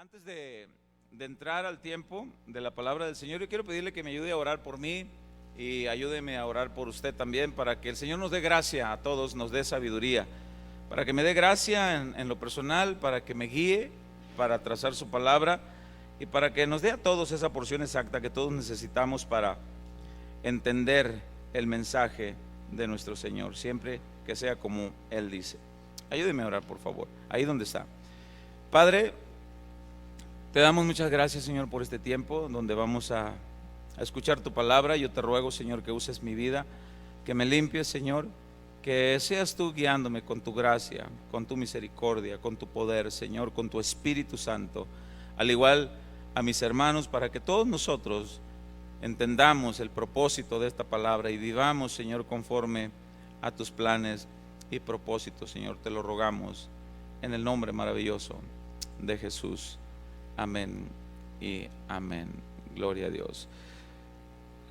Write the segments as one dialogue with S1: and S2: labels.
S1: Antes de entrar al tiempo de la palabra del Señor, yo quiero pedirle que me ayude a orar por mí y ayúdeme a orar por usted también, para que el Señor nos dé gracia a todos, nos dé sabiduría, para que me dé gracia en lo personal, para que me guíe, para trazar su palabra y para que nos dé a todos esa porción exacta que todos necesitamos para entender el mensaje de nuestro Señor, siempre que sea como Él dice. Ayúdeme a orar, por favor, ahí donde está. Padre, te damos muchas gracias, Señor, por este tiempo donde vamos a escuchar tu palabra. Yo te ruego, Señor, que uses mi vida, que me limpies, Señor, que seas tú guiándome con tu gracia, con tu misericordia, con tu poder, Señor, con tu Espíritu Santo, al igual a mis hermanos, para que todos nosotros entendamos el propósito de esta palabra y vivamos, Señor, conforme a tus planes y propósitos, Señor. Te lo rogamos en el nombre maravilloso de Jesús. Amén y amén. Gloria a Dios.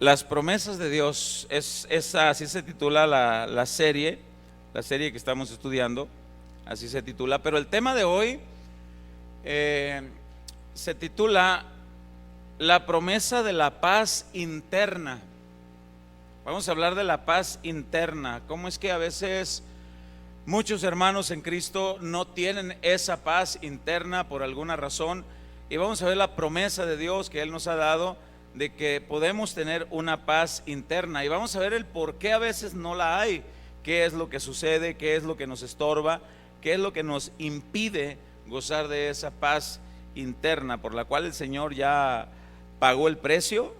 S1: Las promesas de Dios, así se titula la serie que estamos estudiando, así se titula. Pero el tema de hoy se titula La promesa de la paz interna. Vamos a hablar de la paz interna. ¿Cómo es que a veces muchos hermanos en Cristo no tienen esa paz interna por alguna razón? Y vamos a ver la promesa de Dios que Él nos ha dado de que podemos tener una paz interna. Y vamos a ver el por qué a veces no la hay, qué es lo que sucede, qué es lo que nos estorba, qué es lo que nos impide gozar de esa paz interna por la cual el Señor ya pagó el precio.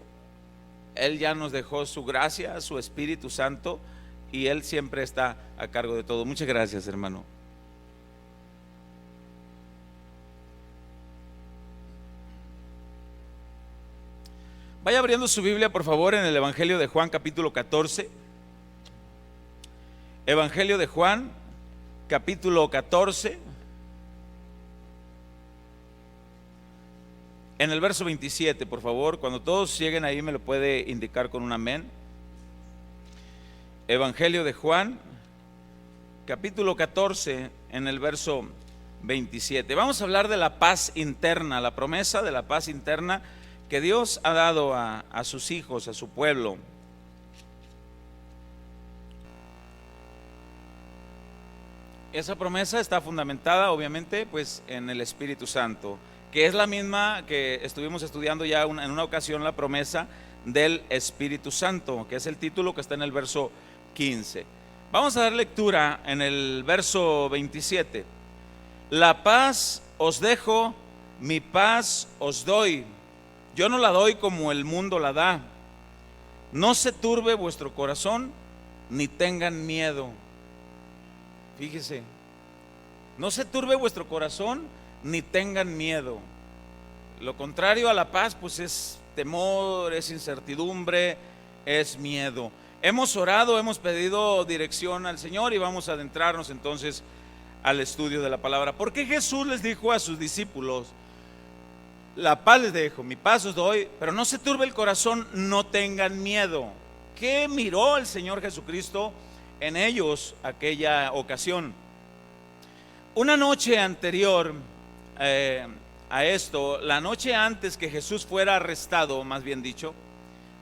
S1: Él ya nos dejó su gracia, su Espíritu Santo, y Él siempre está a cargo de todo. Muchas gracias, hermano. Vaya abriendo su Biblia, por favor, en el Evangelio de Juan, capítulo 14. Evangelio de Juan, capítulo 14. En el verso 27, por favor. Cuando todos lleguen ahí me lo puede indicar con un amén. Evangelio de Juan, capítulo 14, en el verso 27. Vamos a hablar de la paz interna, la promesa de la paz interna que Dios ha dado a sus hijos, a su pueblo. Esa promesa está fundamentada, obviamente, pues en el Espíritu Santo, que es la misma que estuvimos estudiando ya en una ocasión, la promesa del Espíritu Santo, que es el título que está en el verso 15. Vamos a dar lectura en el verso 27. La paz os dejo, mi paz os doy. Yo no la doy como el mundo la da. No se turbe vuestro corazón, ni tengan miedo. Fíjese, no se turbe vuestro corazón, ni tengan miedo. Lo contrario a la paz, pues es temor, es incertidumbre, es miedo. Hemos orado, hemos pedido dirección al Señor y vamos a adentrarnos entonces al estudio de la palabra. ¿Por qué Jesús les dijo a sus discípulos: la paz les dejo, mi paz os doy, pero no se turbe el corazón, no tengan miedo? ¿Qué miró el Señor Jesucristo en ellos aquella ocasión? Una noche anterior a esto, la noche antes que Jesús fuera arrestado, más bien dicho,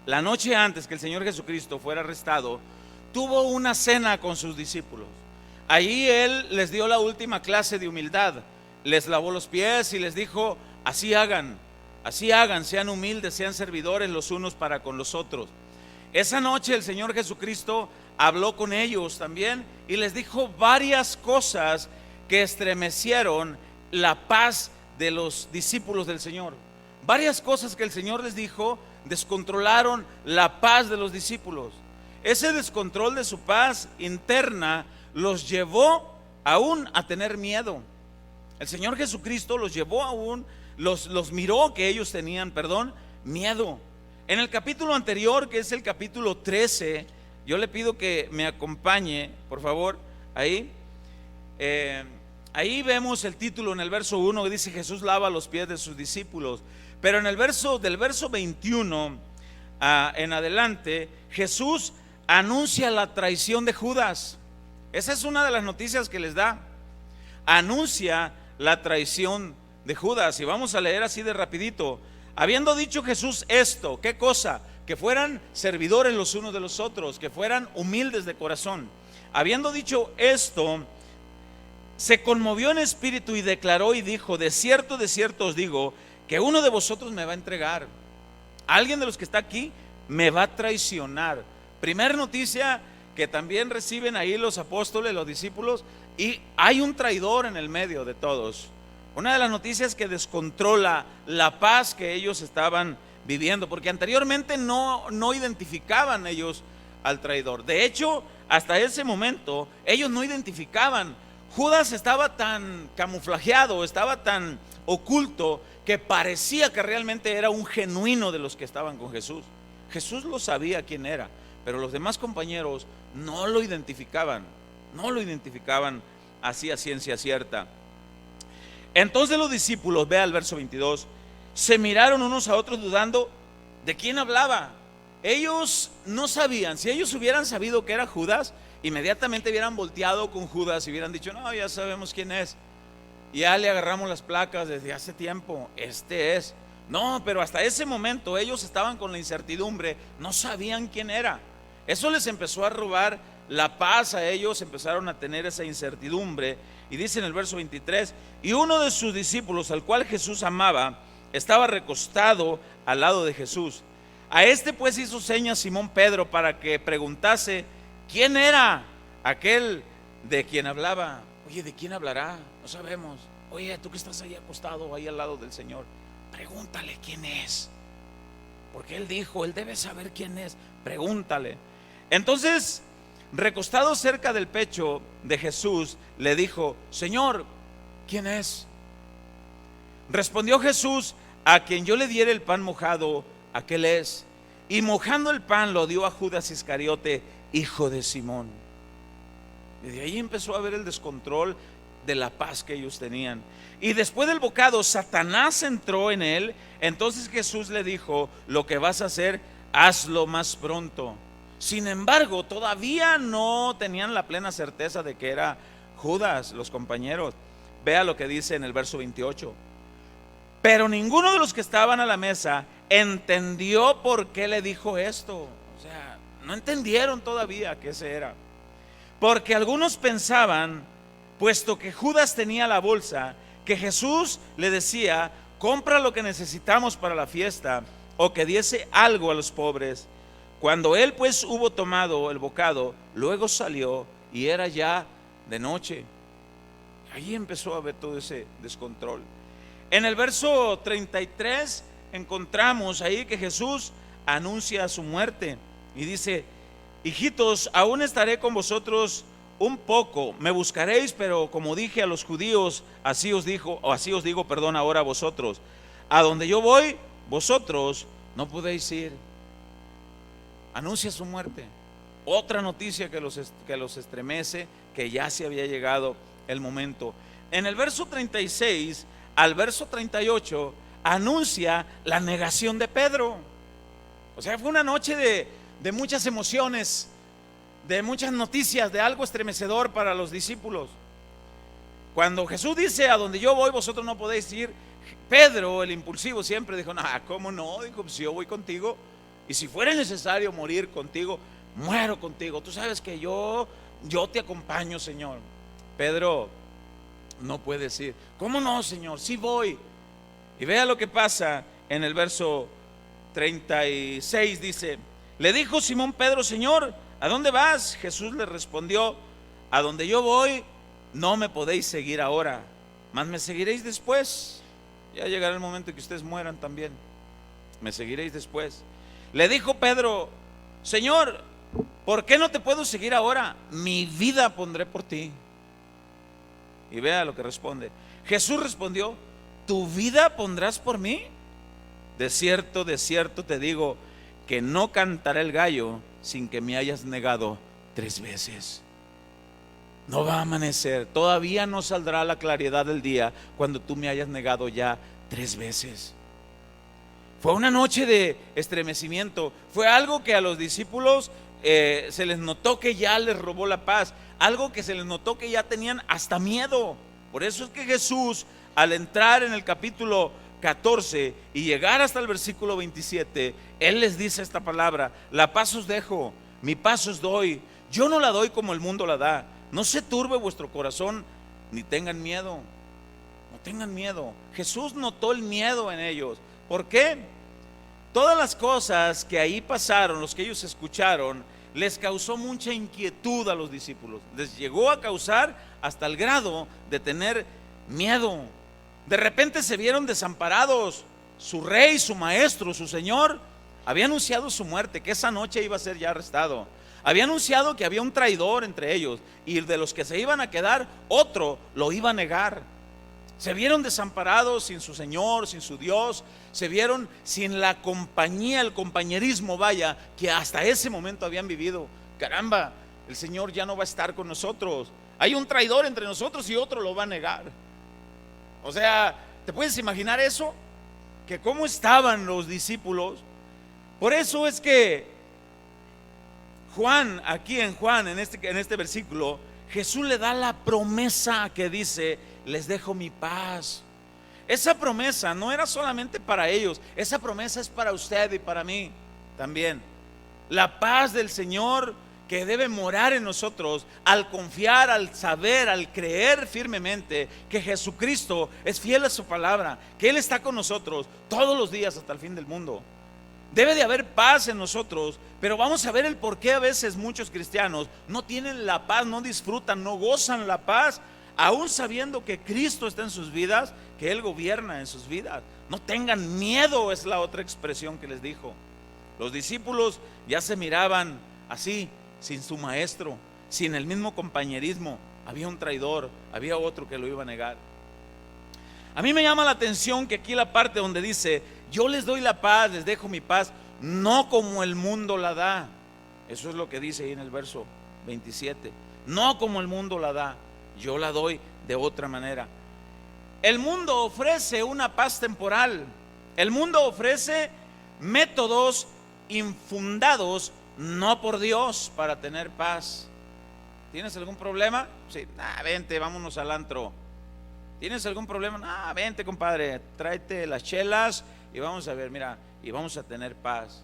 S1: la noche antes que el Señor Jesucristo fuera arrestado, tuvo una cena con sus discípulos. Allí Él les dio la última clase de humildad, les lavó los pies y les dijo: así hagan, sean humildes, sean servidores los unos para con los otros. Esa noche el Señor Jesucristo habló con ellos también y les dijo varias cosas que estremecieron la paz de los discípulos del Señor. Varias cosas que el Señor les dijo descontrolaron la paz de los discípulos. Ese descontrol de su paz interna los llevó aún a tener miedo. El Señor Jesucristo los llevó aún, los miró que ellos tenían, miedo. En el capítulo anterior, que es el capítulo 13, yo le pido que me acompañe, por favor, ahí. Ahí vemos el título en el verso 1 que dice: Jesús lava los pies de sus discípulos. Pero en el del verso 21 en adelante, Jesús anuncia la traición de Judas. Esa es una de las noticias que les da. Anuncia la traición de Judas, y vamos a leer así de rapidito. Habiendo dicho Jesús esto, ¿qué cosa? Que fueran servidores los unos de los otros, que fueran humildes de corazón. Habiendo dicho esto, se conmovió en espíritu y declaró y dijo: de cierto os digo, que uno de vosotros me va a entregar. Alguien de los que está aquí me va a traicionar. Primera noticia que también reciben ahí los apóstoles, los discípulos, y hay un traidor en el medio de todos. Una de las noticias que descontrola la paz que ellos estaban viviendo, porque anteriormente no identificaban ellos al traidor. De hecho, hasta ese momento ellos no identificaban. Judas estaba tan camuflajeado, estaba tan oculto, que parecía que realmente era un genuino de los que estaban con Jesús. Jesús lo sabía quién era, pero los demás compañeros no lo identificaban así a ciencia cierta. Entonces los discípulos, vea el verso 22, se miraron unos a otros dudando de quién hablaba. Ellos no sabían. Si ellos hubieran sabido que era Judas, inmediatamente hubieran volteado con Judas y hubieran dicho: no, ya sabemos quién es, ya le agarramos las placas desde hace tiempo, este es. No, pero hasta ese momento ellos estaban con la incertidumbre, no sabían quién era. Eso les empezó a robar la paz a ellos, empezaron a tener esa incertidumbre. Y dice en el verso 23: y uno de sus discípulos, al cual Jesús amaba, estaba recostado al lado de Jesús. A este pues hizo señas Simón Pedro para que preguntase quién era aquel de quien hablaba. Oye, ¿de quién hablará? No sabemos. Oye, tú que estás ahí acostado, ahí al lado del Señor, pregúntale quién es, porque él dijo, él debe saber quién es, pregúntale. Entonces, recostado cerca del pecho de Jesús, le dijo: Señor, ¿quién es? Respondió Jesús: a quien yo le diere el pan mojado, aquel es. Y mojando el pan lo dio a Judas Iscariote, hijo de Simón. Desde ahí empezó a haber el descontrol de la paz que ellos tenían. Y después del bocado, Satanás entró en él. Entonces Jesús le dijo: lo que vas a hacer, hazlo más pronto. Sin embargo, todavía no tenían la plena certeza de que era Judas, los compañeros. Vea lo que dice en el verso 28. Pero ninguno de los que estaban a la mesa entendió por qué le dijo esto. O sea, no entendieron todavía que ese era. Porque algunos pensaban, puesto que Judas tenía la bolsa, que Jesús le decía: compra lo que necesitamos para la fiesta, o que diese algo a los pobres. Cuando él pues hubo tomado el bocado, luego salió y era ya de noche. Ahí empezó a haber todo ese descontrol. En el verso 33 encontramos ahí que Jesús anuncia su muerte y dice: hijitos, aún estaré con vosotros un poco, me buscaréis, pero como dije a los judíos, así os digo, ahora a vosotros: a donde yo voy, vosotros no podéis ir. Anuncia su muerte. Otra noticia que los estremece, que ya se había llegado el momento. En el verso 36 al verso 38 anuncia la negación de Pedro. O sea, fue una noche de muchas emociones, de muchas noticias, de algo estremecedor para los discípulos. Cuando Jesús dice: a donde yo voy, vosotros no podéis ir, Pedro, el impulsivo, siempre dijo: no, ¿cómo no? Dijo: si yo voy contigo, y si fuera necesario morir contigo, muero contigo. Tú sabes que yo te acompaño, Señor. Pedro no puede decir: ¿cómo no, Señor? Sí voy. Y vea lo que pasa en el verso 36. Dice: le dijo Simón Pedro: Señor, ¿a dónde vas? Jesús le respondió: a donde yo voy, no me podéis seguir ahora, mas me seguiréis después. Ya llegará el momento en que ustedes mueran también. Me seguiréis después. Le dijo Pedro: Señor, ¿por qué no te puedo seguir ahora? Mi vida pondré por ti. Y vea lo que responde. Jesús respondió: ¿tu vida pondrás por mí? De cierto te digo, que no cantará el gallo sin que me hayas negado 3 veces. No va a amanecer, todavía no saldrá la claridad del día cuando tú me hayas negado ya 3 veces. Fue una noche de estremecimiento. Fue algo que a los discípulos se les notó que ya les robó la paz. Algo que se les notó que ya tenían hasta miedo. Por eso es que Jesús al entrar en el capítulo 14 y llegar hasta el versículo 27, Él les dice esta palabra: la paz os dejo, mi paz os doy. Yo no la doy como el mundo la da. No se turbe vuestro corazón, ni tengan miedo. No tengan miedo. Jesús notó el miedo en ellos. ¿Por qué? Todas las cosas que ahí pasaron, los que ellos escucharon, les causó mucha inquietud a los discípulos. Les llegó a causar hasta el grado de tener miedo. De repente se vieron desamparados. Su rey, su maestro, su señor había anunciado su muerte, que esa noche iba a ser ya arrestado. Había anunciado que había un traidor entre ellos, y de los que se iban a quedar, otro lo iba a negar. Se vieron desamparados, sin su Señor, sin su Dios. Se vieron sin la compañía, el compañerismo, vaya, que hasta ese momento habían vivido. Caramba, el Señor ya no va a estar con nosotros. Hay un traidor entre nosotros y otro lo va a negar. O sea, ¿te puedes imaginar eso? Que cómo estaban los discípulos. Por eso es que Juan, aquí en Juan, en este versículo, Jesús le da la promesa que dice: les dejo mi paz. Esa promesa no era solamente para ellos, esa promesa es para usted y para mí también. La paz del Señor que debe morar en nosotros al confiar, al saber, al creer firmemente que Jesucristo es fiel a su palabra, que Él está con nosotros todos los días hasta el fin del mundo. Debe de haber paz en nosotros, pero vamos a ver el por qué a veces muchos cristianos no tienen la paz, no disfrutan, no gozan la paz, aún sabiendo que Cristo está en sus vidas, que Él gobierna en sus vidas. No tengan miedo, es la otra expresión que les dijo. Los discípulos ya se miraban así, sin su maestro, sin el mismo compañerismo. Había un traidor, había otro que lo iba a negar. A mí me llama la atención que aquí la parte donde dice: yo les doy la paz, les dejo mi paz, no como el mundo la da. Eso es lo que dice ahí en el verso 27. No como el mundo la da, yo la doy de otra manera. El mundo ofrece una paz temporal. El mundo ofrece métodos infundados no por Dios para tener paz. ¿Tienes algún problema? Sí, vente, vámonos al antro. ¿Tienes algún problema? Vente, compadre, tráete las chelas y vamos a ver, mira, y vamos a tener paz.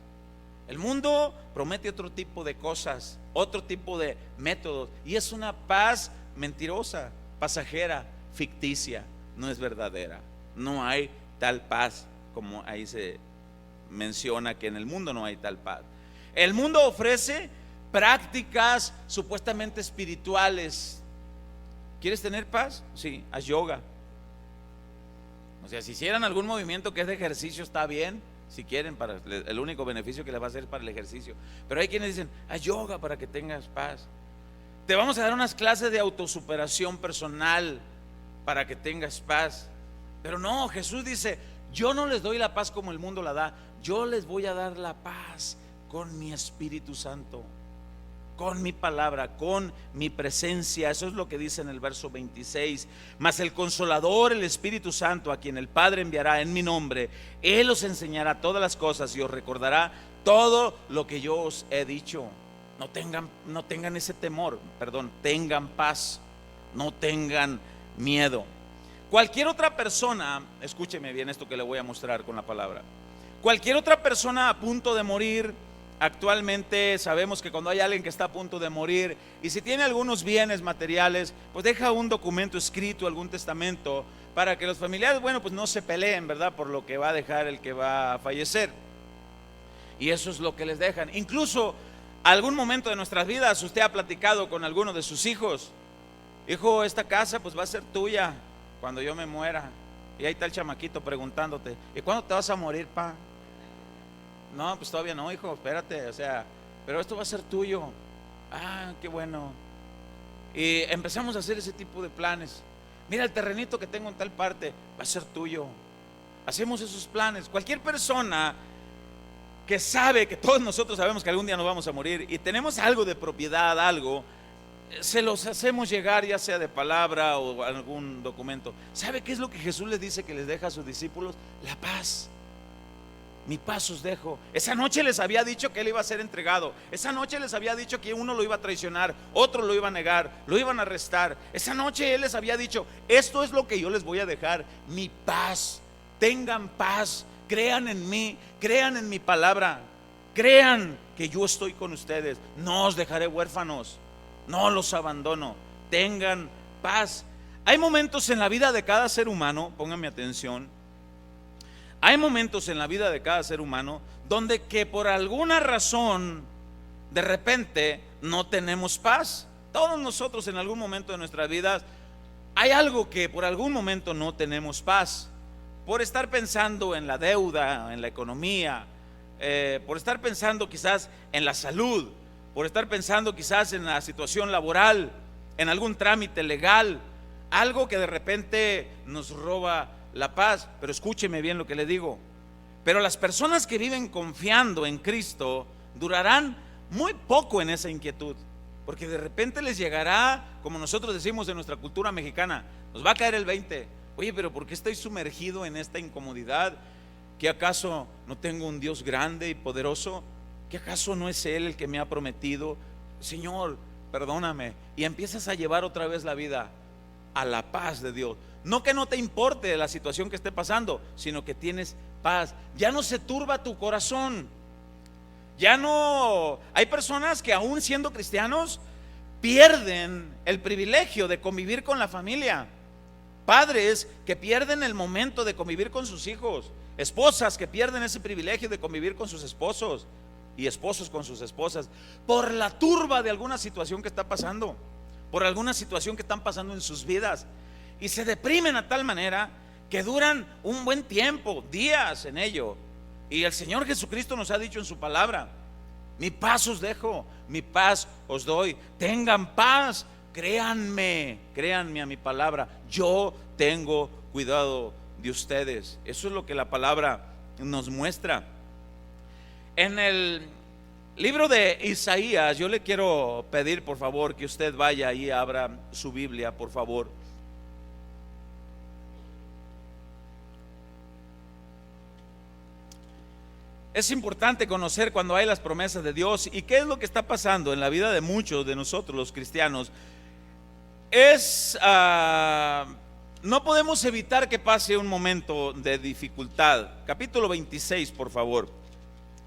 S1: El mundo promete otro tipo de cosas, otro tipo de métodos, y es una paz mentirosa, pasajera, ficticia, no es verdadera. No hay tal paz como ahí se menciona que en el mundo no hay tal paz. El mundo ofrece prácticas supuestamente espirituales. ¿Quieres tener paz? Sí, haz yoga. O sea, si hicieran algún movimiento que es de ejercicio, está bien. Si quieren, para el único beneficio que les va a hacer es para el ejercicio. Pero hay quienes dicen: haz yoga para que tengas paz. Te vamos a dar unas clases de autosuperación personal para que tengas paz. Pero no, Jesús dice: yo no les doy la paz como el mundo la da. Yo les voy a dar la paz con mi Espíritu Santo, con mi palabra, con mi presencia. Eso es lo que dice en el verso 26. Mas el Consolador, el Espíritu Santo, a quien el Padre enviará en mi nombre, Él os enseñará todas las cosas y os recordará todo lo que yo os he dicho. No tengan ese temor, tengan paz, no tengan miedo. Cualquier otra persona, escúcheme bien esto que le voy a mostrar con la palabra. Cualquier otra persona a punto de morir, actualmente sabemos que cuando hay alguien que está a punto de morir, y si tiene algunos bienes materiales, pues deja un documento escrito, algún testamento, para que los familiares, pues no se peleen, ¿verdad?, por lo que va a dejar el que va a fallecer. Y eso es lo que les dejan. Incluso algún momento de nuestras vidas usted ha platicado con alguno de sus hijos: hijo, esta casa pues va a ser tuya cuando yo me muera. Y ahí está el chamaquito preguntándote: ¿y cuándo te vas a morir, pa? No, pues todavía no, hijo, espérate, pero esto va a ser tuyo. Qué bueno. Y empezamos a hacer ese tipo de planes. Mira, el terrenito que tengo en tal parte va a ser tuyo. Hacemos esos planes. Cualquier persona que sabe, que todos nosotros sabemos que algún día nos vamos a morir y tenemos algo de propiedad, algo, se los hacemos llegar, ya sea de palabra o algún documento. ¿Sabe qué es lo que Jesús les dice que les deja a sus discípulos? La paz. mi paz os dejo. Esa noche les había dicho que él iba a ser entregado. Esa noche les había dicho que uno lo iba a traicionar, otro lo iba a negar, lo iban a arrestar. Esa noche él les había dicho: esto es lo que yo les voy a dejar, mi paz. Tengan paz, crean en mí, crean en mi palabra, crean que yo estoy con ustedes. No os dejaré huérfanos, no los abandono. Tengan paz. Hay momentos en la vida de cada ser humano, pónganme atención. Hay momentos en la vida de cada ser humano donde que por alguna razón de repente no tenemos paz. Todos nosotros en algún momento de nuestra vida hay algo que por algún momento no tenemos paz. Por estar pensando en la deuda, en la economía, por estar pensando quizás en la salud, por estar pensando quizás en la situación laboral, en algún trámite legal, algo que de repente nos roba la paz. Pero escúcheme bien lo que le digo. Pero las personas que viven confiando en Cristo durarán muy poco en esa inquietud, porque de repente les llegará, como nosotros decimos en nuestra cultura mexicana, nos va a caer el 20. Oye, pero ¿por qué estoy sumergido en esta incomodidad? ¿Que acaso no tengo un Dios grande y poderoso? ¿Que acaso no es Él el que me ha prometido? Señor, perdóname. Y empiezas a llevar otra vez la vida a la paz de Dios. No que no te importe la situación que esté pasando, sino que tienes paz. Ya no se turba tu corazón. Ya no. Hay personas que aún siendo cristianos pierden el privilegio de convivir con la familia. Padres que pierden el momento de convivir con sus hijos. Esposas que pierden ese privilegio de convivir con sus esposos. Y esposos con sus esposas, por la turba de alguna situación que está pasando, por alguna situación que están pasando en sus vidas. Y se deprimen a tal manera que duran un buen tiempo, días en ello. Y el Señor Jesucristo nos ha dicho en su palabra: mi paz os dejo, mi paz os doy. Tengan paz, créanme a mi palabra. Yo tengo cuidado de ustedes. Eso es lo que la palabra nos muestra. En el libro de Isaías, yo le quiero pedir por favor que usted vaya y abra su Biblia, por favor. Es importante conocer cuando hay las promesas de Dios y qué es lo que está pasando en la vida de muchos de nosotros los cristianos. No podemos evitar que pase un momento de dificultad. Capítulo 26, por favor.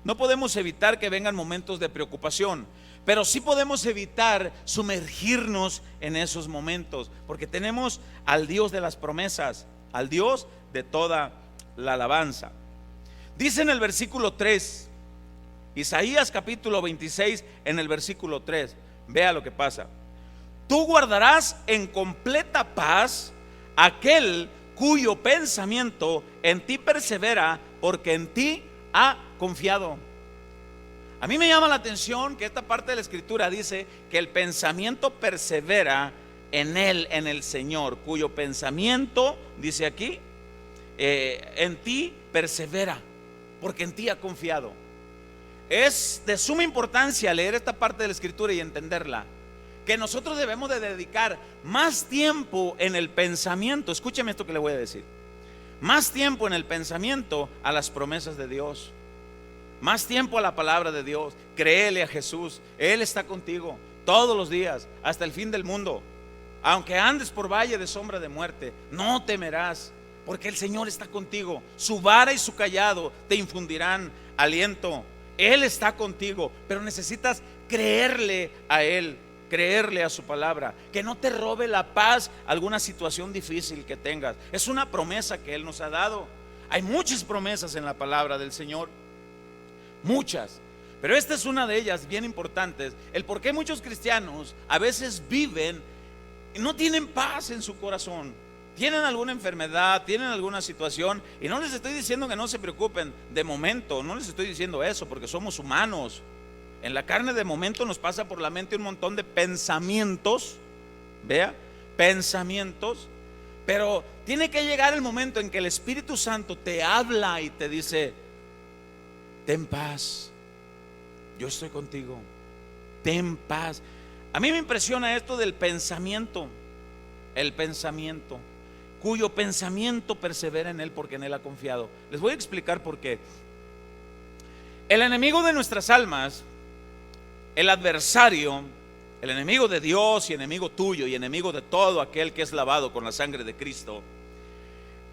S1: No podemos evitar que vengan momentos de preocupación, pero sí podemos evitar sumergirnos en esos momentos, porque tenemos al Dios de las promesas, al Dios de toda la alabanza. Dice en el versículo 3, Isaías capítulo 26, en el versículo 3, vea lo que pasa: tú guardarás en completa paz aquel cuyo pensamiento en ti persevera, porque en ti ha confiado. A mí me llama la atención que esta parte de la escritura dice que el pensamiento persevera en él, en el Señor, cuyo pensamiento, dice aquí, en ti persevera, porque en ti ha confiado. Es de suma importancia leer esta parte de la escritura y entenderla, que nosotros debemos de dedicar más tiempo en el pensamiento. Escúcheme esto que le voy a decir: más tiempo en el pensamiento a las promesas de Dios, más tiempo a la palabra de Dios. Créele a Jesús, Él está contigo todos los días hasta el fin del mundo. Aunque andes por valle de sombra de muerte, no temerás, porque el Señor está contigo. Su vara y su callado te infundirán aliento. Él está contigo, pero necesitas creerle a Él, creerle a su palabra, que no te robe la paz alguna situación difícil que tengas. Es una promesa que Él nos ha dado. Hay muchas promesas en la palabra del Señor, muchas, pero esta es una de ellas bien importantes. El por qué muchos cristianos a veces viven y no tienen paz en su corazón. Tienen alguna enfermedad, tienen alguna situación, y no les estoy diciendo que no se preocupen de momento, no les estoy diciendo eso, porque somos humanos. En la carne de momento nos pasa por la mente un montón de pensamientos, vea, pensamientos, pero tiene que llegar el momento en que el Espíritu Santo te habla y te dice: ten paz, yo estoy contigo, ten paz. A mí me impresiona esto del pensamiento, el pensamiento, cuyo pensamiento persevera en Él porque en Él ha confiado. Les voy a explicar por qué. El enemigo de nuestras almas, el adversario, el enemigo de Dios y enemigo tuyo y enemigo de todo aquel que es lavado con la sangre de Cristo,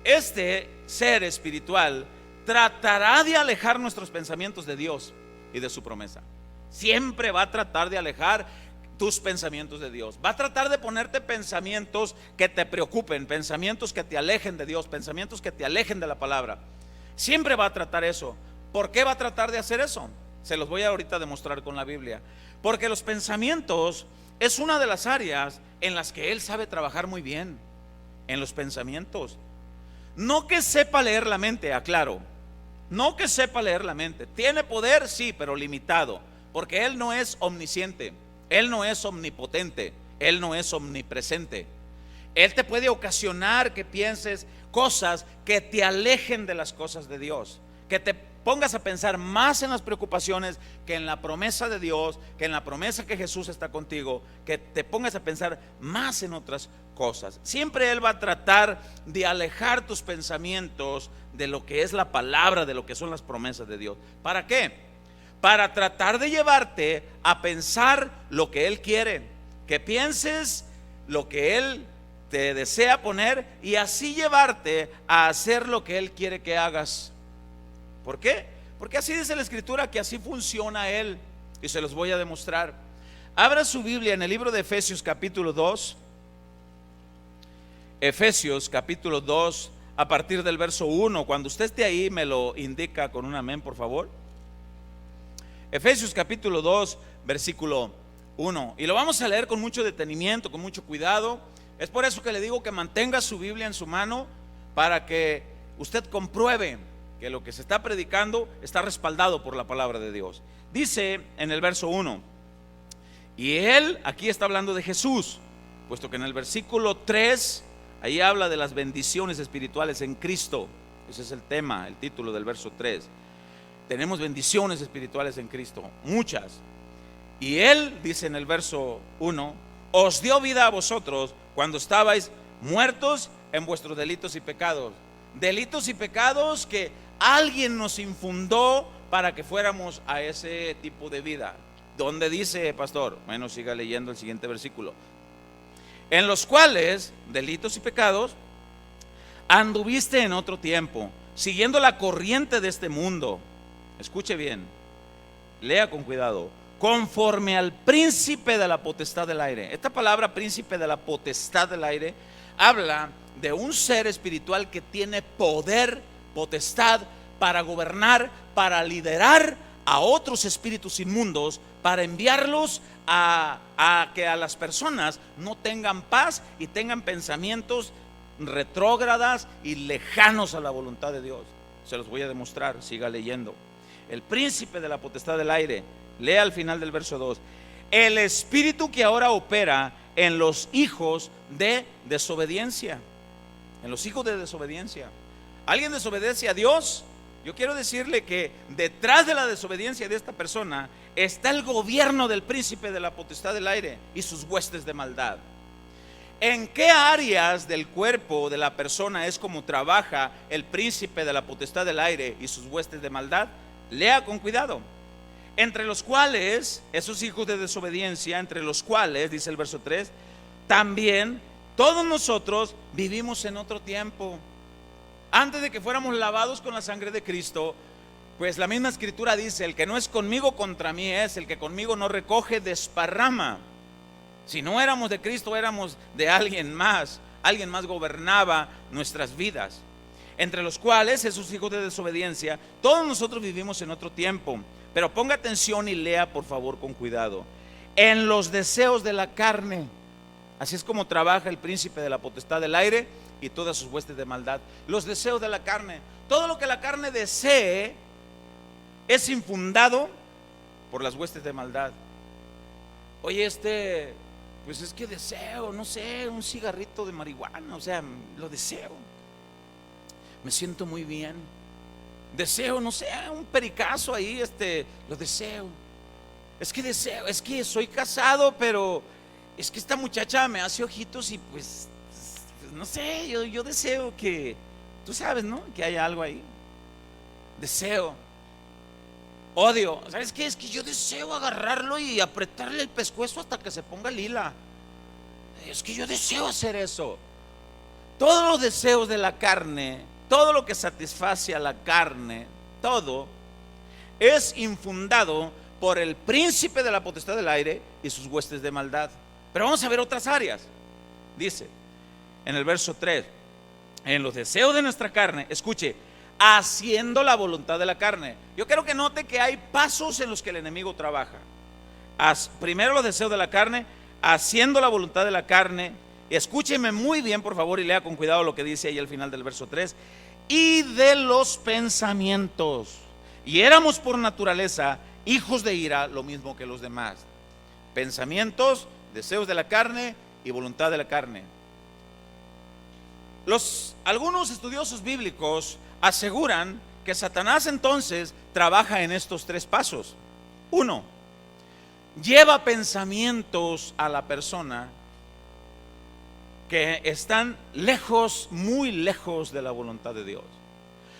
S1: este ser espiritual tratará de alejar nuestros pensamientos de Dios y de su promesa. Siempre va a tratar de alejar tus pensamientos de Dios. Va a tratar de ponerte pensamientos que te preocupen, pensamientos que te alejen de Dios, pensamientos que te alejen de la palabra. Siempre va a tratar eso. ¿Por qué va a tratar de hacer eso? Se los voy a ahorita demostrar con la Biblia. Porque los pensamientos es una de las áreas en las que Él sabe trabajar muy bien. En los pensamientos. No que sepa leer la mente, aclaro. No que sepa leer la mente. Tiene poder, sí, pero limitado. Porque Él no es omnisciente. Él no es omnipotente. Él no es omnipresente. Él te puede ocasionar que pienses cosas que te alejen de las cosas de Dios, que te pongas a pensar más en las preocupaciones que en la promesa de Dios, que en la promesa que Jesús está contigo, que te pongas a pensar más en otras cosas. Siempre Él va a tratar de alejar tus pensamientos de lo que es la palabra, de lo que son las promesas de Dios. ¿Para qué? Para tratar de llevarte a pensar lo que Él quiere, que pienses lo que Él te desea poner y así llevarte a hacer lo que Él quiere que hagas. ¿Por qué? Porque así dice la Escritura, que así funciona Él, y se los voy a demostrar. Abra su Biblia en el libro de Efesios capítulo 2. Efesios capítulo 2, a partir del verso 1. Cuando usted esté ahí me lo indica con un amén, por favor. Efesios capítulo 2, versículo 1. Y lo vamos a leer con mucho detenimiento, con mucho cuidado. Es por eso que le digo que mantenga su Biblia en su mano, para que usted compruebe que lo que se está predicando está respaldado por la palabra de Dios. Dice en el verso 1, y Él, aquí está hablando de Jesús, puesto que en el versículo 3 ahí habla de las bendiciones espirituales en Cristo. Ese es el tema, el título del verso 3. Tenemos bendiciones espirituales en Cristo, muchas. Y Él, dice en el verso 1, os dio vida a vosotros cuando estabais muertos en vuestros delitos y pecados. Delitos y pecados que alguien nos infundó para que fuéramos a ese tipo de vida. ¿Dónde dice, pastor? Bueno, siga leyendo el siguiente versículo. En los cuales, delitos y pecados, anduviste en otro tiempo, siguiendo la corriente de este mundo. Escuche bien, lea con cuidado. Conforme al príncipe de la potestad del aire. Esta palabra príncipe de la potestad del aire habla de un ser espiritual que tiene poder, potestad para gobernar, para liderar a otros espíritus inmundos, para enviarlos a que a las personas no tengan paz y tengan pensamientos retrógradas y lejanos a la voluntad de Dios. Se los voy a demostrar, siga leyendo. El príncipe de la potestad del aire. Lea al final del verso 2. El espíritu que ahora opera en los hijos de desobediencia. En los hijos de desobediencia. ¿Alguien desobedece a Dios? Yo quiero decirle que detrás de la desobediencia de esta persona está el gobierno del príncipe de la potestad del aire y sus huestes de maldad. ¿En qué áreas del cuerpo de la persona es como trabaja el príncipe de la potestad del aire y sus huestes de maldad? Lea con cuidado. Entre los cuales, esos hijos de desobediencia, entre los cuales, dice el verso 3, también todos nosotros vivimos en otro tiempo. Antes de que fuéramos lavados con la sangre de Cristo, pues la misma Escritura dice, el que no es conmigo contra mí es, el que conmigo no recoge desparrama. Si no éramos de Cristo, éramos de alguien más gobernaba nuestras vidas. Entre los cuales, esos hijos de desobediencia, todos nosotros vivimos en otro tiempo. Pero ponga atención y lea por favor con cuidado. En los deseos de la carne. Así es como trabaja el príncipe de la potestad del aire y todas sus huestes de maldad. Los deseos de la carne. Todo lo que la carne desee es infundado por las huestes de maldad. Oye, pues es que deseo, no sé, un cigarrito de marihuana, o sea, lo deseo. Me siento muy bien. Deseo, no sé, un pericazo ahí, lo deseo. Es que deseo, es que soy casado, pero es que esta muchacha me hace ojitos y pues no sé, yo deseo que, tú sabes, ¿no? Que haya algo ahí. Deseo. Odio. ¿Sabes qué? Es que yo deseo agarrarlo y apretarle el pescuezo hasta que se ponga lila. Es que yo deseo hacer eso. Todos los deseos de la carne, todo lo que satisface a la carne, todo es infundado por el príncipe de la potestad del aire y sus huestes de maldad. Pero vamos a ver otras áreas. Dice en el verso 3: en los deseos de nuestra carne, escuche, haciendo la voluntad de la carne. Yo quiero que note que hay pasos en los que el enemigo trabaja. Primero los deseos de la carne, haciendo la voluntad de la carne. Escúcheme muy bien, por favor, y lea con cuidado lo que dice ahí al final del verso 3. Y de los pensamientos. Y éramos por naturaleza hijos de ira, lo mismo que los demás. Pensamientos, deseos de la carne y voluntad de la carne. Algunos estudiosos bíblicos aseguran que Satanás entonces trabaja en estos tres pasos. 1. Lleva pensamientos a la persona que están lejos, muy lejos de la voluntad de Dios.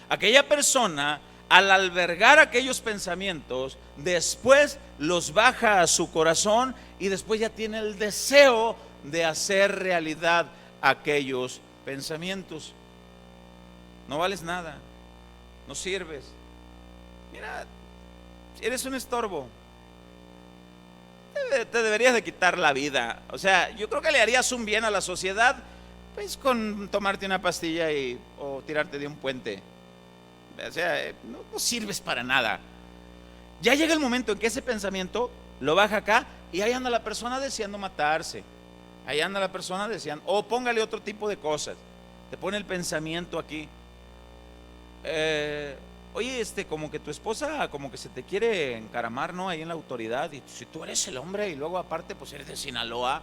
S1: Aquella persona, al albergar aquellos pensamientos, después los baja a su corazón y después ya tiene el deseo de hacer realidad aquellos pensamientos. No vales nada, no sirves. Mira, eres un estorbo. Te deberías de quitar la vida. O sea, yo creo que le harías un bien a la sociedad, pues con tomarte una pastilla o tirarte de un puente. O sea, no sirves para nada. Ya llega el momento en que ese pensamiento lo baja acá y ahí anda la persona deseando matarse. Ahí anda la persona deseando, o póngale otro tipo de cosas. Te pone el pensamiento aquí. Oye, como que tu esposa como que se te quiere encaramar, ¿no? Ahí en la autoridad. Y si tú eres el hombre y luego aparte pues eres de Sinaloa,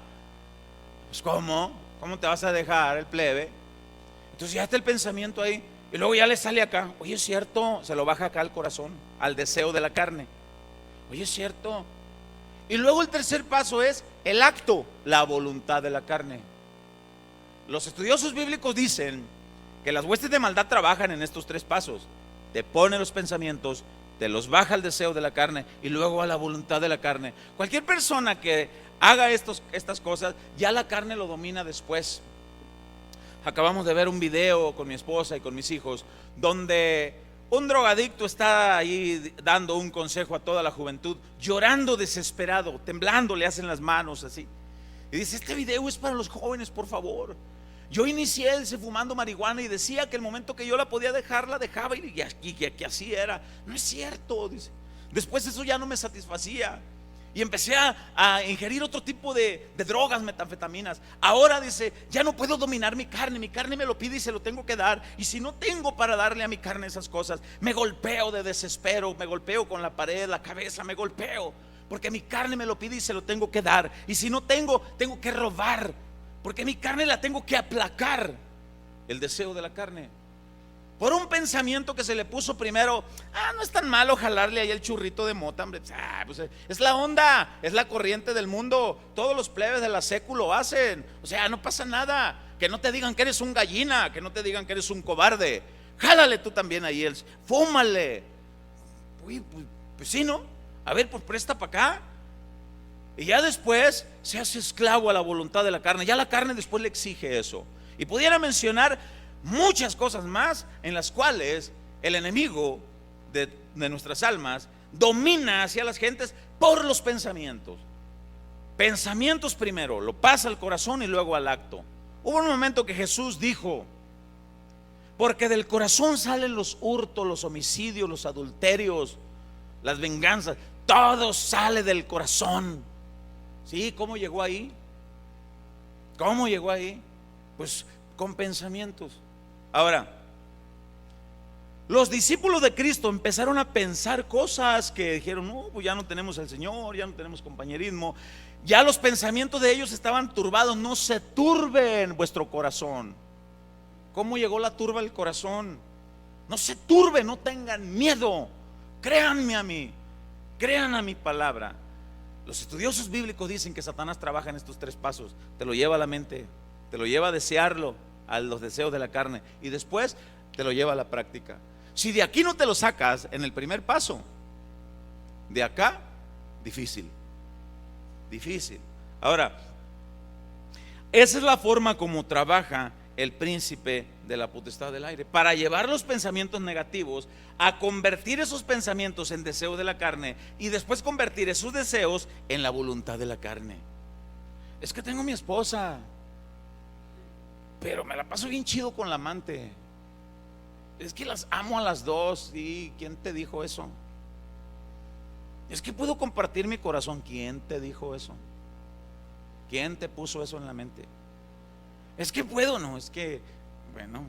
S1: pues ¿cómo te vas a dejar el plebe? Entonces ya está el pensamiento ahí. Y luego ya le sale acá. Oye, es cierto. Se lo baja acá al corazón, al deseo de la carne. Oye, es cierto. Y luego el tercer paso es el acto, la voluntad de la carne. Los estudiosos bíblicos dicen que las huestes de maldad trabajan en estos tres pasos. Te pone los pensamientos, te los baja al deseo de la carne y luego a la voluntad de la carne. Cualquier persona que haga estas cosas, ya la carne lo domina después. Acabamos de ver un video con mi esposa y con mis hijos donde un drogadicto está ahí dando un consejo a toda la juventud, llorando desesperado, temblando, le hacen las manos así. Y dice: este video es para los jóvenes, por favor. Yo inicié fumando marihuana y decía que el momento que yo la podía dejar, la dejaba y que así era. No es cierto, dice. Después eso ya no me satisfacía y empecé a ingerir otro tipo de drogas, metanfetaminas. Ahora dice, ya no puedo dominar mi carne me lo pide y se lo tengo que dar. Y si no tengo para darle a mi carne esas cosas, me golpeo de desespero, me golpeo con la pared, la cabeza, me golpeo, porque mi carne me lo pide y se lo tengo que dar. Y si no tengo que robar, porque mi carne la tengo que aplacar. El deseo de la carne, por un pensamiento que se le puso primero: no es tan malo jalarle ahí el churrito de mota, hombre. Pues es la onda, es la corriente del mundo. Todos los plebes de la secu lo hacen. O sea, no pasa nada. Que no te digan que eres un gallina, que no te digan que eres un cobarde. Jálale tú también ahí, fúmale. Uy, pues sí, ¿no? A ver, pues presta para acá. Y ya después se hace esclavo a la voluntad de la carne. Ya la carne después le exige eso. Y pudiera mencionar muchas cosas más en las cuales el enemigo de nuestras almas domina hacia las gentes por los pensamientos. Pensamientos primero, lo pasa al corazón y luego al acto. Hubo un momento que Jesús dijo: porque del corazón salen los hurtos, los homicidios, los adulterios, las venganzas. Todo sale del corazón. ¿Sí? ¿Cómo llegó ahí? ¿Cómo llegó ahí? Pues con pensamientos. Ahora, los discípulos de Cristo empezaron a pensar cosas que dijeron: no, pues ya no tenemos al Señor, ya no tenemos compañerismo. Ya los pensamientos de ellos estaban turbados. No se turbe en vuestro corazón. ¿Cómo llegó la turba al corazón? No se turbe, no tengan miedo. Créanme a mí, crean a mi palabra. Los estudiosos bíblicos dicen que Satanás trabaja en estos tres pasos. Te lo lleva a la mente, te lo lleva a desearlo, a los deseos de la carne, y después te lo lleva a la práctica. Si de aquí no te lo sacas en el primer paso, De acá, difícil. Difícil. Ahora, esa es la forma como trabaja el príncipe de la potestad del aire, para llevar los pensamientos negativos a convertir esos pensamientos en deseo de la carne y después convertir esos deseos en la voluntad de la carne. Es que tengo mi esposa, pero me la paso bien chido con la amante. Es que las amo a las dos. ¿Y quién te dijo eso? Es que puedo compartir mi corazón. ¿Quién te dijo eso? ¿Quién te puso eso en la mente? Es que puedo, no, es que, bueno,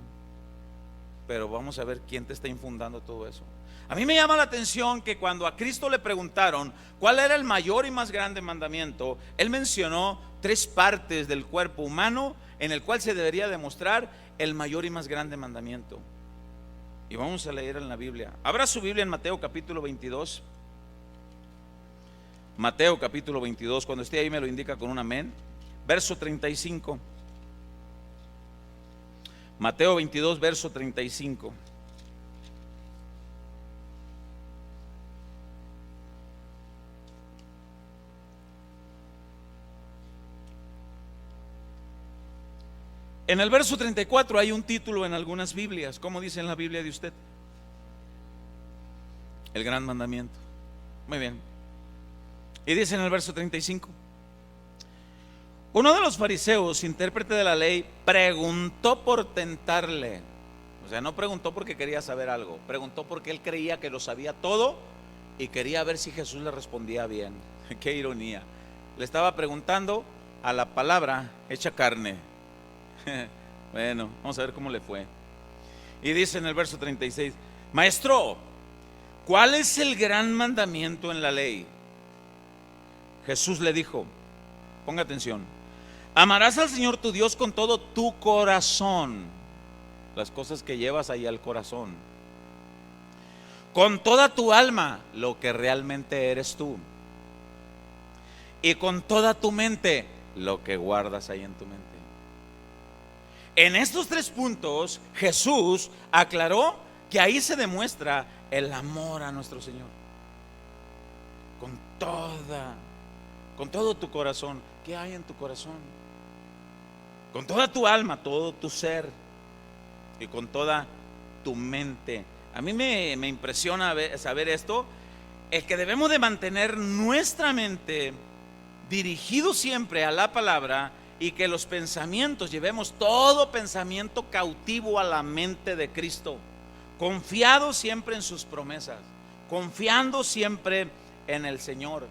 S1: pero vamos a ver quién te está infundando todo eso. A mí me llama la atención que cuando a Cristo le preguntaron cuál era el mayor y más grande mandamiento, Él mencionó 3 partes del cuerpo humano en el cual se debería demostrar el mayor y más grande mandamiento. Y vamos a leer en la Biblia. Abra su Biblia en Mateo capítulo 22. Mateo capítulo 22, cuando esté ahí me lo indica con un amén. Verso 35. Mateo 22, verso 35. En el verso 34 hay un título en algunas Biblias. ¿Cómo dice en la Biblia de usted? El gran mandamiento. Muy bien. Y dice en el verso 35: uno de los fariseos, intérprete de la ley, preguntó por tentarle. O sea, no preguntó porque quería saber algo, preguntó porque él creía que lo sabía todo y quería ver si Jesús le respondía bien. Qué ironía. Le estaba preguntando a la palabra hecha carne. Bueno, vamos a ver cómo le fue. Y dice en el verso 36: Maestro, ¿cuál es el gran mandamiento en la ley? Jesús le dijo, ponga atención: amarás al Señor tu Dios con todo tu corazón, las cosas que llevas ahí al corazón, con toda tu alma, lo que realmente eres tú, y con toda tu mente, lo que guardas ahí en tu mente. En estos 3 puntos Jesús aclaró que ahí se demuestra el amor a nuestro Señor. Con todo tu corazón. ¿Qué hay en tu corazón? Con toda tu alma, todo tu ser, y con toda tu mente. A mí me impresiona saber esto, el que debemos de mantener nuestra mente dirigido siempre a la palabra, y que los pensamientos, llevemos todo pensamiento cautivo a la mente de Cristo, confiado siempre en sus promesas, confiando siempre en el Señor,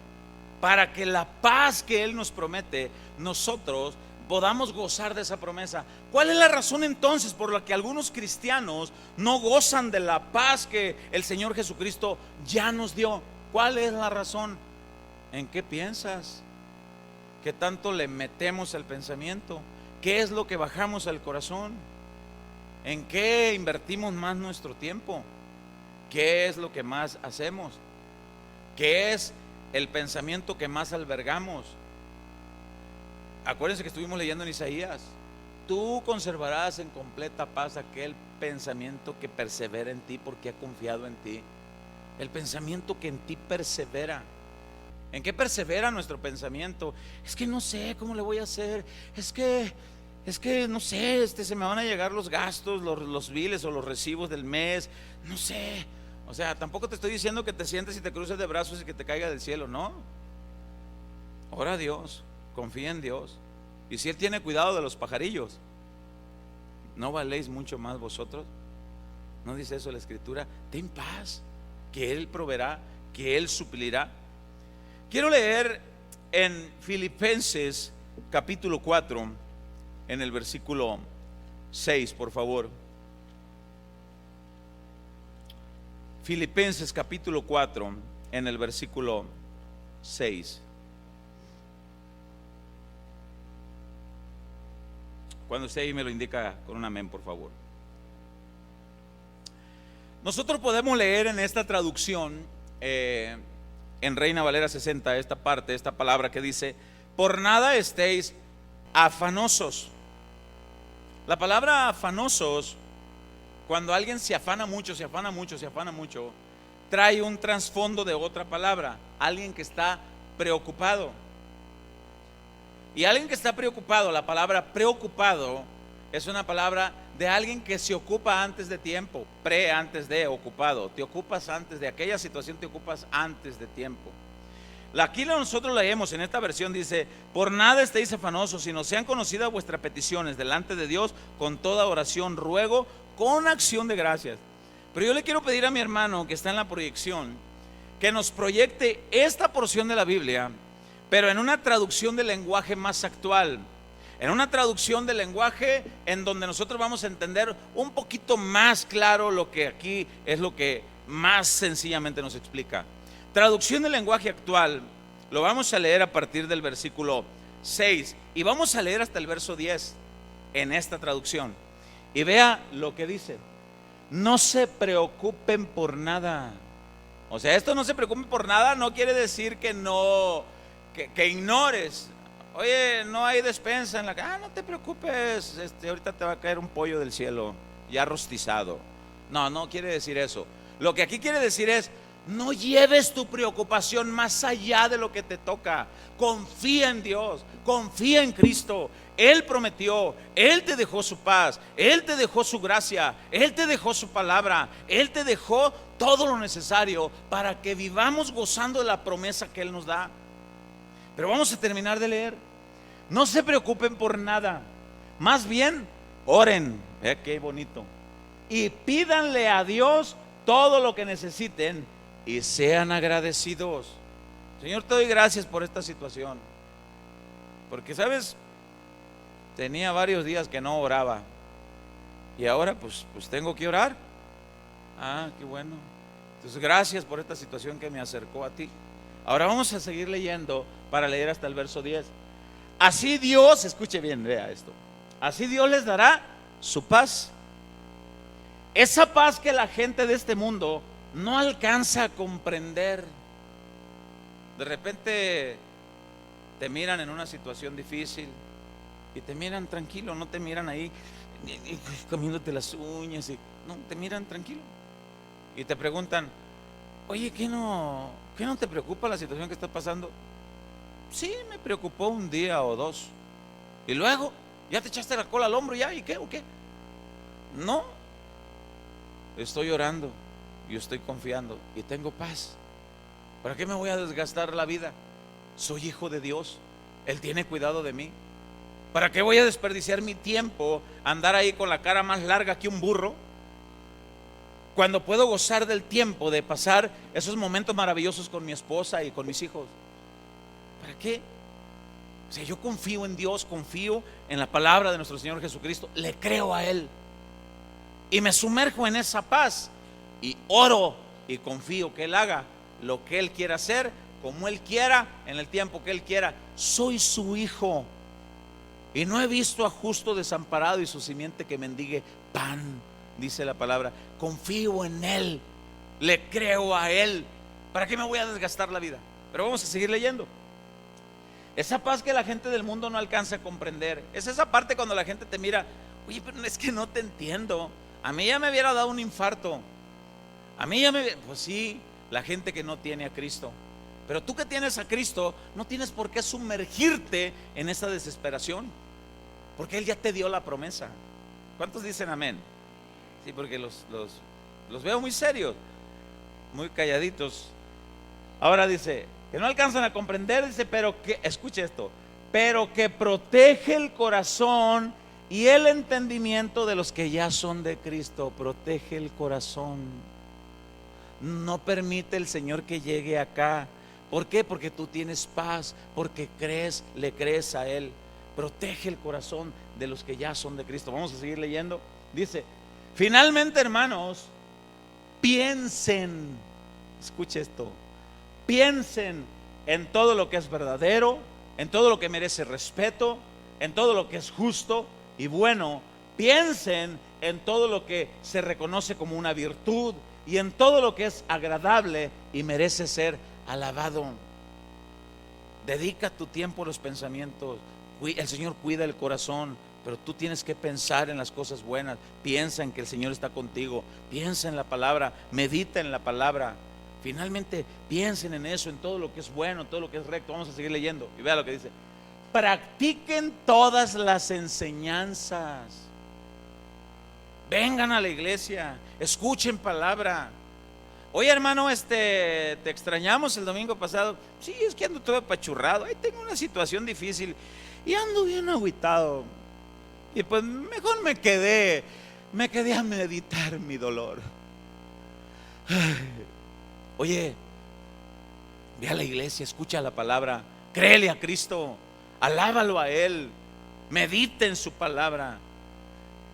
S1: para que la paz que Él nos promete, nosotros podamos gozar de esa promesa. ¿Cuál es la razón entonces por la que algunos cristianos no gozan de la paz que el Señor Jesucristo ya nos dio? ¿Cuál es la razón? ¿En qué piensas? ¿Qué tanto le metemos al pensamiento? ¿Qué es lo que bajamos al corazón? ¿En qué invertimos más nuestro tiempo? ¿Qué es lo que más hacemos? ¿Qué es el pensamiento que más albergamos? Acuérdense que estuvimos leyendo en Isaías: tú conservarás en completa paz aquel pensamiento que persevera en ti, porque ha confiado en ti. El pensamiento que en ti persevera. ¿En qué persevera nuestro pensamiento? Es que no sé cómo le voy a hacer. Es que no sé, se me van a llegar los gastos, los biles o los recibos del mes. No sé. O sea, tampoco te estoy diciendo que te sientes y te cruces de brazos y que te caiga del cielo, no. Ora a Dios, confía en Dios. Y si Él tiene cuidado de los pajarillos, ¿no valéis mucho más vosotros? ¿No dice eso la Escritura? Ten paz, que Él proveerá, que Él suplirá. Quiero leer en Filipenses capítulo 4, en el versículo 6, por favor. Filipenses capítulo 4, en el versículo 6. Cuando usted ahí me lo indica con un amén, por favor. Nosotros podemos leer en esta traducción, en Reina Valera 60, esta parte, esta palabra que dice: por nada estéis afanosos. La palabra afanosos, cuando alguien se afana mucho, trae un trasfondo de otra palabra, alguien que está preocupado. Y alguien que está preocupado, la palabra preocupado es una palabra de alguien que se ocupa antes de tiempo, antes de ocupado. Te ocupas antes de aquella situación, te ocupas antes de tiempo. Aquí nosotros leemos en esta versión, dice: por nada estéis afanosos, sino sean conocidas vuestras peticiones delante de Dios con toda oración, ruego, con acción de gracias. Pero yo le quiero pedir a mi hermano que está en la proyección que nos proyecte esta porción de la Biblia, pero en una traducción del lenguaje más actual, en una traducción del lenguaje en donde nosotros vamos a entender un poquito más claro lo que aquí es lo que más sencillamente nos explica. Traducción del lenguaje actual, lo vamos a leer a partir del versículo 6 y vamos a leer hasta el verso 10 en esta traducción. Y vea lo que dice: no se preocupen por nada. O sea, esto no se preocupen por nada no quiere decir que no, que ignores. Oye, no hay despensa en la casa. No te preocupes, ahorita te va a caer un pollo del cielo ya rostizado. No quiere decir eso. Lo que aquí quiere decir es: no lleves tu preocupación más allá de lo que te toca. Confía en Dios, confía en Cristo. Él prometió, Él te dejó su paz, Él te dejó su gracia, Él te dejó su palabra, Él te dejó todo lo necesario para que vivamos gozando de la promesa que Él nos da. Pero vamos a terminar de leer. No se preocupen por nada, más bien oren, qué bonito, y pídanle a Dios todo lo que necesiten y sean agradecidos. Señor, te doy gracias por esta situación, porque sabes, tenía varios días que no oraba y ahora pues tengo que orar. Qué bueno. Entonces gracias por esta situación que me acercó a ti. Ahora vamos a seguir leyendo para leer hasta el verso 10. Así Dios, escuche bien, vea esto: así Dios les dará su paz, esa paz que la gente de este mundo no alcanza a comprender. De repente te miran en una situación difícil y te miran tranquilo, no te miran ahí comiéndote las uñas, no, te miran tranquilo y te preguntan: oye, ¿qué no te preocupa la situación que estás pasando? Sí, me preocupó un día o dos. Y luego, ¿ya te echaste la cola al hombro ya? ¿Y qué o qué? No, estoy orando, yo estoy confiando y tengo paz. ¿Para qué me voy a desgastar la vida? Soy hijo de Dios, Él tiene cuidado de mí. ¿Para qué voy a desperdiciar mi tiempo, andar ahí con la cara más larga que un burro, cuando puedo gozar del tiempo de pasar esos momentos maravillosos con mi esposa y con mis hijos? ¿Para qué? O sea, yo confío en Dios, confío en la palabra de nuestro Señor Jesucristo, le creo a Él y me sumerjo en esa paz y oro y confío que Él haga lo que Él quiera hacer, como Él quiera, en el tiempo que Él quiera. Soy su hijo y no he visto a justo desamparado y su simiente que mendigue pan, dice la palabra. Confío en Él, le creo a Él. ¿Para qué me voy a desgastar la vida? Pero vamos a seguir leyendo. Esa paz que la gente del mundo no alcanza a comprender, es esa parte cuando la gente te mira: oye, pero es que no te entiendo, a mí ya me hubiera dado un infarto, a mí ya pues sí, la gente que no tiene a Cristo. Pero tú que tienes a Cristo, no tienes por qué sumergirte en esa desesperación, porque Él ya te dio la promesa. ¿Cuántos dicen amén? Sí, porque los veo muy serios, muy calladitos. Ahora dice que no alcanzan a comprender, dice, pero que, escuche esto, pero que protege el corazón y el entendimiento de los que ya son de Cristo. Protege el corazón. No permite el Señor que llegue acá. ¿Por qué? Porque tú tienes paz, porque crees, le crees a Él. Protege el corazón de los que ya son de Cristo. Vamos a seguir leyendo. Dice: finalmente, hermanos, piensen, escuche esto, piensen en todo lo que es verdadero, en todo lo que merece respeto, en todo lo que es justo y bueno. Piensen en todo lo que se reconoce como una virtud y en todo lo que es agradable y merece ser alabado. Dedica tu tiempo a los pensamientos. El Señor cuida el corazón, pero tú tienes que pensar en las cosas buenas. Piensa en que el Señor está contigo, piensa en la palabra, medita en la palabra. Finalmente piensen en eso, en todo lo que es bueno, todo lo que es recto. Vamos a seguir leyendo y vea lo que dice: practiquen todas las enseñanzas. Vengan a la iglesia, escuchen palabra. Oye, hermano, te extrañamos el domingo pasado. Sí, es que ando todo apachurrado. Ahí tengo una situación difícil y ando bien agüitado. Y pues mejor me quedé a meditar mi dolor. Oye, ve a la iglesia, escucha la palabra, créele a Cristo, alábalo a Él, medite en su palabra.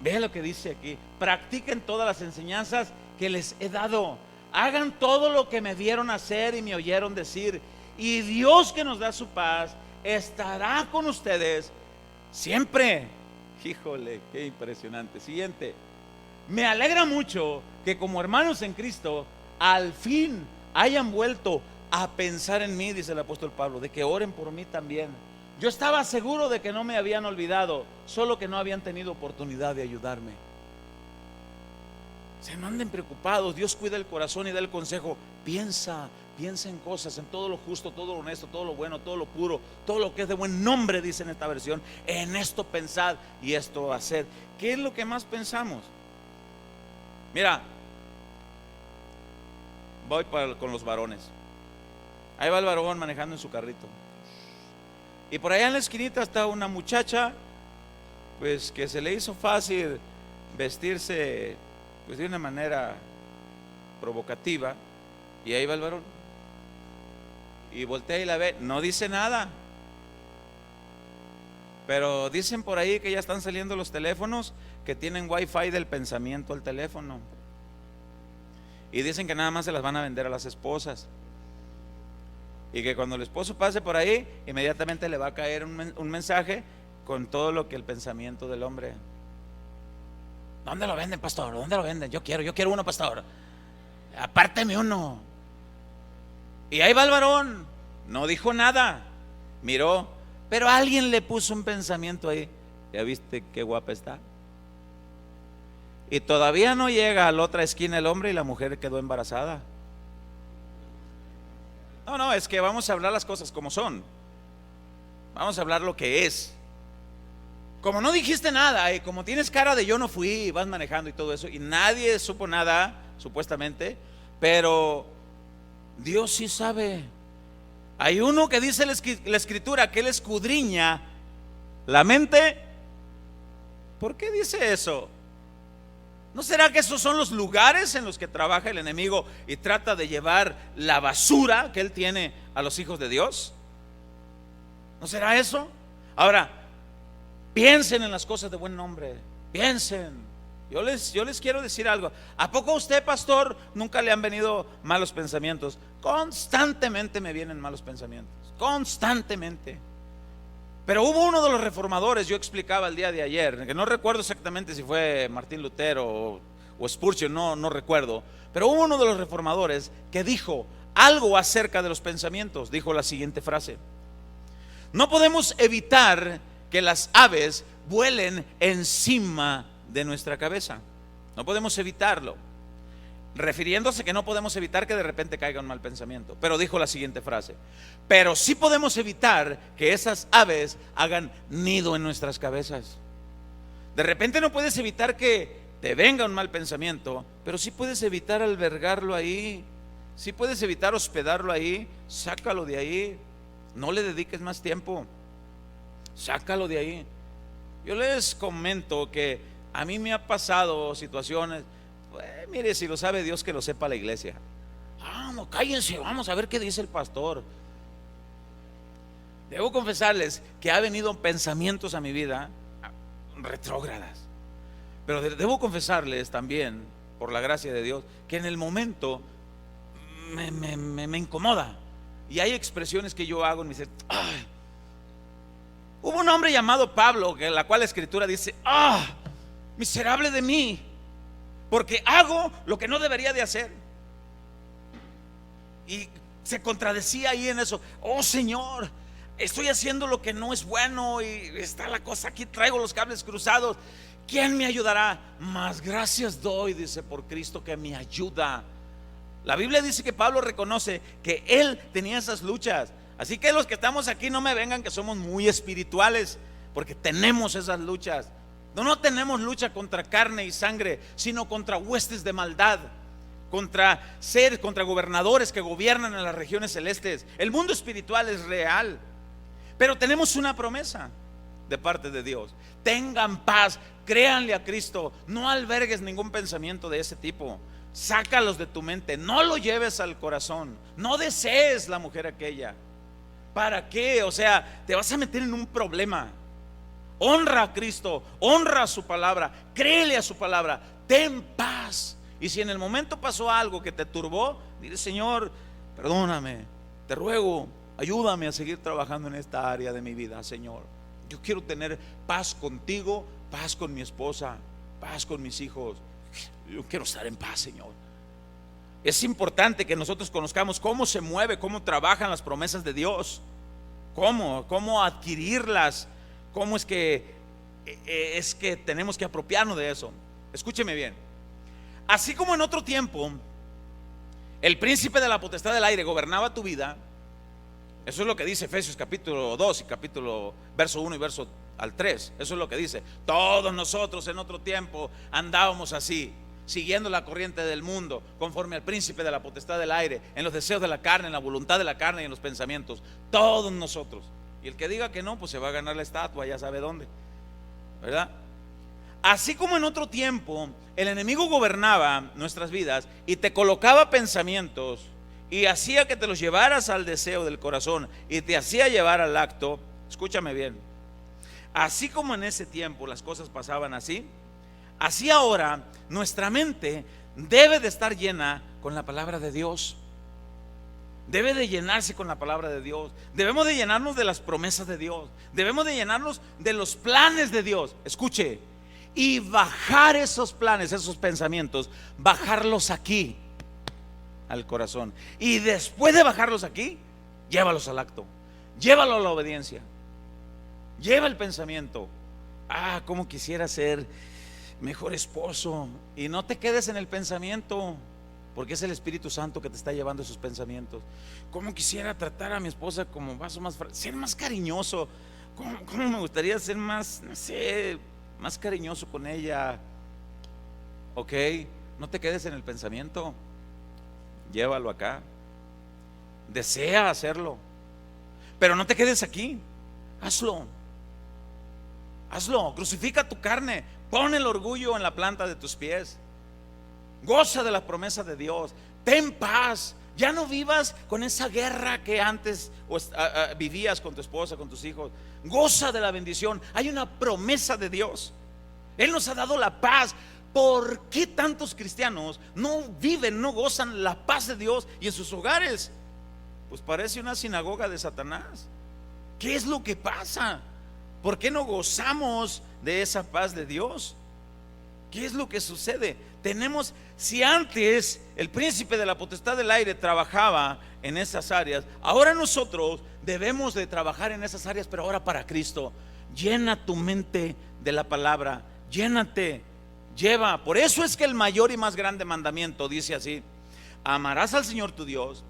S1: Ve lo que dice aquí: practiquen todas las enseñanzas que les he dado. Hagan todo lo que me vieron hacer y me oyeron decir, y Dios, que nos da su paz, estará con ustedes siempre. Híjole, qué impresionante. Siguiente: me alegra mucho que como hermanos en Cristo al fin hayan vuelto a pensar en mí, dice el apóstol Pablo, de que oren por mí también. Yo estaba seguro de que no me habían olvidado, solo que no habían tenido oportunidad de ayudarme. Se no anden preocupados, Dios cuida el corazón y da el consejo. Piensa en cosas, en todo lo justo, todo lo honesto, todo lo bueno, todo lo puro, todo lo que es de buen nombre, dice en esta versión. En esto pensad y esto haced. ¿Qué es lo que más pensamos? Mira, voy con los varones. Ahí va el varón manejando en su carrito, y por allá en la esquinita está una muchacha, pues que se le hizo fácil vestirse pues de una manera provocativa, y ahí va el varón y voltea y la ve, no dice nada, pero dicen por ahí que ya están saliendo los teléfonos que tienen wifi del pensamiento al teléfono, y dicen que nada más se las van a vender a las esposas, y que cuando el esposo pase por ahí, inmediatamente le va a caer un mensaje con todo lo que el pensamiento del hombre. ¿Dónde lo venden, pastor? ¿Dónde lo venden? Yo quiero uno, pastor. Apárteme uno. Y ahí va el varón, no dijo nada, miró, pero alguien le puso un pensamiento ahí. ¿Ya viste qué guapa está? Y todavía no llega a la otra esquina el hombre y la mujer quedó embarazada. No, es que vamos a hablar las cosas como son. Vamos a hablar lo que es. Como no dijiste nada y como tienes cara de yo no fui, y vas manejando y todo eso, y nadie supo nada, supuestamente, pero Dios sí sabe. Hay uno que dice la escritura que Él escudriña la mente. ¿Por qué dice eso? ¿No será que esos son los lugares en los que trabaja el enemigo y trata de llevar la basura que él tiene a los hijos de Dios? ¿No será eso? Ahora, piensen en las cosas de buen nombre. Piensen. Yo les quiero decir algo. ¿A poco a usted, pastor, nunca le han venido malos pensamientos? Constantemente me vienen malos pensamientos. Constantemente. Pero hubo uno de los reformadores, yo explicaba el día de ayer, que no recuerdo exactamente si fue Martín Lutero o Spurgeon, no recuerdo, pero hubo uno de los reformadores que dijo algo acerca de los pensamientos. Dijo la siguiente frase: no podemos evitar que las aves vuelen encima de nuestra cabeza. No podemos evitarlo, refiriéndose que no podemos evitar que de repente caiga un mal pensamiento. Pero dijo la siguiente frase: pero sí podemos evitar que esas aves hagan nido en nuestras cabezas. De repente no puedes evitar que te venga un mal pensamiento, pero sí puedes evitar albergarlo ahí, sí puedes evitar hospedarlo ahí. Sácalo de ahí, no le dediques más tiempo, sácalo de ahí. Yo les comento que a mí me ha pasado situaciones. Mire, si lo sabe Dios, que lo sepa la iglesia. No, cállense, vamos a ver qué dice el pastor. Debo confesarles que ha venido pensamientos a mi vida retrógradas, pero debo confesarles también, por la gracia de Dios, que en el momento me incomoda, y hay expresiones que yo hago en mi ser. Hubo un hombre llamado Pablo, en la cual la escritura dice: miserable de mí, porque hago lo que no debería de hacer. Y se contradecía ahí en eso. Oh Señor, estoy haciendo lo que no es bueno y está la cosa aquí, traigo los cables cruzados. ¿Quién me ayudará? Más gracias doy, dice, por Cristo que me ayuda. La Biblia dice que Pablo reconoce que él tenía esas luchas. Así que los que estamos aquí no me vengan que somos muy espirituales, porque tenemos esas luchas. No tenemos lucha contra carne y sangre, sino contra huestes de maldad, contra seres, contra gobernadores que gobiernan en las regiones celestes. El mundo espiritual es real, pero tenemos una promesa de parte de Dios: tengan paz, créanle a Cristo, no albergues ningún pensamiento de ese tipo, sácalos de tu mente, no lo lleves al corazón, no desees la mujer aquella. ¿Para qué? O sea, te vas a meter en un problema. Honra a Cristo, honra a su palabra, créele a su palabra, ten paz. Y si en el momento pasó algo que te turbó, dile: Señor, perdóname, te ruego, ayúdame a seguir trabajando en esta área de mi vida, Señor. Yo quiero tener paz contigo, paz con mi esposa, paz con mis hijos. Yo quiero estar en paz, Señor. Es importante que nosotros conozcamos cómo se mueve, cómo trabajan las promesas de Dios, cómo adquirirlas, cómo es que tenemos que apropiarnos de eso. Escúcheme bien. Así como en otro tiempo el príncipe de la potestad del aire gobernaba tu vida, eso es lo que dice Efesios capítulo 2 y verso 1 y verso al 3. Eso es lo que dice: todos nosotros en otro tiempo andábamos así, siguiendo la corriente del mundo, conforme al príncipe de la potestad del aire, en los deseos de la carne, en la voluntad de la carne y en los pensamientos. Todos nosotros. Y el que diga que no, pues se va a ganar la estatua, ya sabe dónde, ¿verdad? Así como en otro tiempo el enemigo gobernaba nuestras vidas y te colocaba pensamientos y hacía que te los llevaras al deseo del corazón y te hacía llevar al acto. Escúchame bien. Así como en ese tiempo las cosas pasaban así, así ahora nuestra mente debe de estar llena con la palabra de Dios. Debe de llenarse con la palabra de Dios. Debemos de llenarnos de las promesas de Dios. Debemos de llenarnos de los planes de Dios. Escuche. Y bajar esos planes, esos pensamientos, bajarlos aquí al corazón. Y después de bajarlos aquí, llévalos al acto. Llévalo a la obediencia. Lleva el pensamiento: cómo quisiera ser mejor esposo. Y no te quedes en el pensamiento, porque es el Espíritu Santo que te está llevando esos pensamientos. ¿Cómo quisiera tratar a mi esposa como vaso más ser más cariñoso? ¿Cómo me gustaría ser más, no sé, más cariñoso con ella? Ok, no te quedes en el pensamiento, llévalo acá. Desea hacerlo, pero no te quedes aquí. Hazlo, crucifica tu carne, pon el orgullo en la planta de tus pies. Goza de la promesa de Dios, ten paz. Ya no vivas con esa guerra que antes vivías con tu esposa, con tus hijos. Goza de la bendición. Hay una promesa de Dios. Él nos ha dado la paz. ¿Por qué tantos cristianos no viven, no gozan la paz de Dios y en sus hogares? Pues parece una sinagoga de Satanás. ¿Qué es lo que pasa? ¿Por qué no gozamos de esa paz de Dios? ¿Qué es lo que sucede? Si antes el príncipe de la potestad del aire trabajaba en esas áreas, ahora nosotros debemos de trabajar en esas áreas, pero ahora para Cristo. Llena tu mente de la palabra, llénate, lleva. Por eso es que el mayor y más grande mandamiento dice así: amarás al Señor tu Dios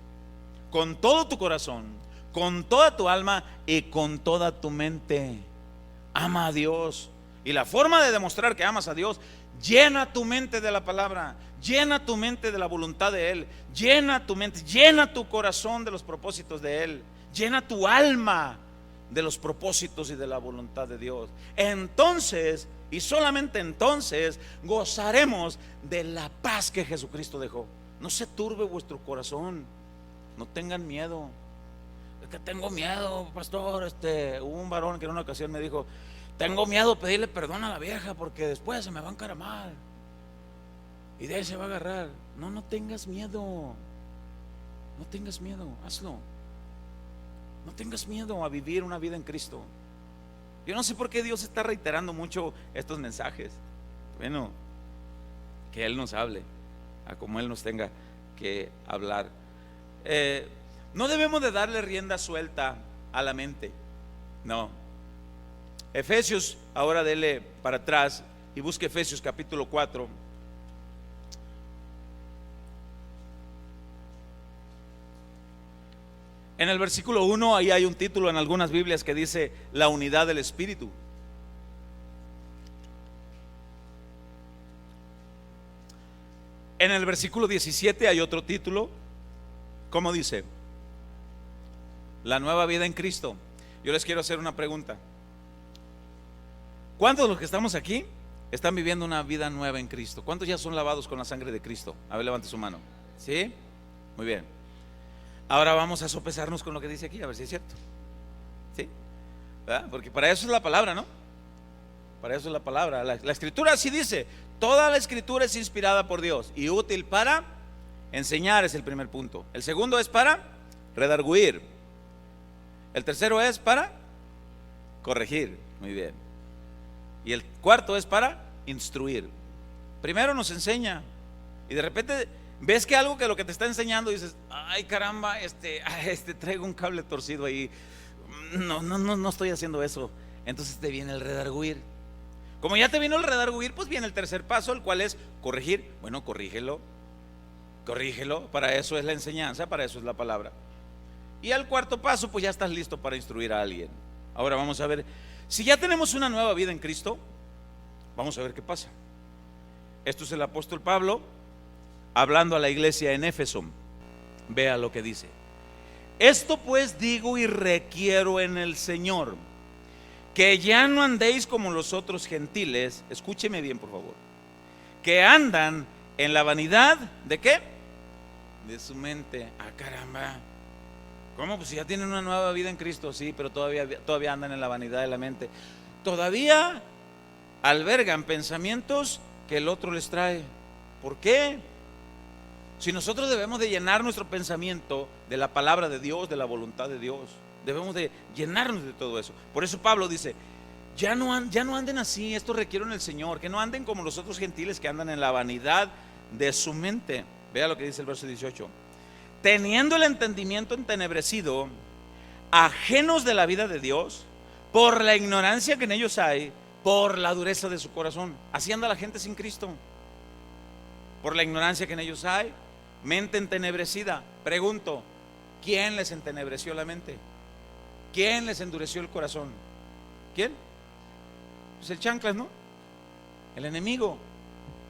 S1: con todo tu corazón, con toda tu alma y con toda tu mente. Ama a Dios. Y la forma de demostrar que amas a Dios: llena tu mente de la palabra, llena tu mente de la voluntad de Él, llena tu mente, llena tu corazón de los propósitos de Él, llena tu alma de los propósitos y de la voluntad de Dios. Entonces, y solamente entonces, gozaremos de la paz que Jesucristo dejó. No se turbe vuestro corazón, no tengan miedo. Es que tengo miedo, pastor. Hubo un varón que en una ocasión me dijo: tengo miedo de pedirle perdón a la vieja porque después se me va a encaramar y de ahí se va a agarrar. No tengas miedo. No tengas miedo, hazlo. No tengas miedo a vivir una vida en Cristo. Yo no sé por qué Dios está reiterando mucho estos mensajes. Bueno, que Él nos hable a como Él nos tenga que hablar. No debemos de darle rienda suelta a la mente. No. Efesios, ahora dele para atrás y busque Efesios capítulo 4. En el versículo 1 ahí hay un título en algunas Biblias que dice la unidad del Espíritu. En el versículo 17 hay otro título. ¿Cómo dice? La nueva vida en Cristo. Yo les quiero hacer una pregunta. ¿Cuántos de los que estamos aquí están viviendo una vida nueva en Cristo? ¿Cuántos ya son lavados con la sangre de Cristo? A ver, levante su mano. ¿Sí? Muy bien. Ahora vamos a sopesarnos con lo que dice aquí, a ver si es cierto. ¿Sí? ¿Verdad? Porque para eso es la palabra, ¿no? Para eso es la palabra. La escritura así dice: toda la escritura es inspirada por Dios y útil para enseñar, es el primer punto. El segundo es para redarguir. El tercero es para corregir. Muy bien. Y el cuarto es para instruir. Primero nos enseña y de repente ves que algo que lo que te está enseñando dices: ay caramba, traigo un cable torcido ahí. No estoy haciendo eso. Entonces te viene el redarguir. Como ya te vino el redarguir, pues viene el tercer paso, el cual es corregir. Bueno, corrígelo. Para eso es la enseñanza, para eso es la palabra. Y al cuarto paso, pues ya estás listo para instruir a alguien. Ahora vamos a ver, si ya tenemos una nueva vida en Cristo, vamos a ver qué pasa. Esto es el apóstol Pablo hablando a la iglesia en Éfeso. Vea lo que dice: esto pues digo y requiero en el Señor, que ya no andéis como los otros gentiles. Escúcheme bien, por favor. Que andan en la vanidad ¿de qué? De su mente. Ah, caramba. ¿Cómo? Pues si ya tienen una nueva vida en Cristo. Sí, pero todavía andan en la vanidad de la mente. Todavía albergan pensamientos que el otro les trae. ¿Por qué? Si nosotros debemos de llenar nuestro pensamiento de la palabra de Dios, de la voluntad de Dios, debemos de llenarnos de todo eso. Por eso Pablo dice: ya no anden así, esto requiere en el Señor, que no anden como los otros gentiles que andan en la vanidad de su mente. Vea lo que dice el verso 18: teniendo el entendimiento entenebrecido, ajenos de la vida de Dios, por la ignorancia que en ellos hay, por la dureza de su corazón. Así anda la gente sin Cristo, por la ignorancia que en ellos hay, mente entenebrecida. Pregunto: ¿quién les entenebreció la mente? ¿Quién les endureció el corazón? ¿Quién? Pues el chanclas, ¿no? El enemigo.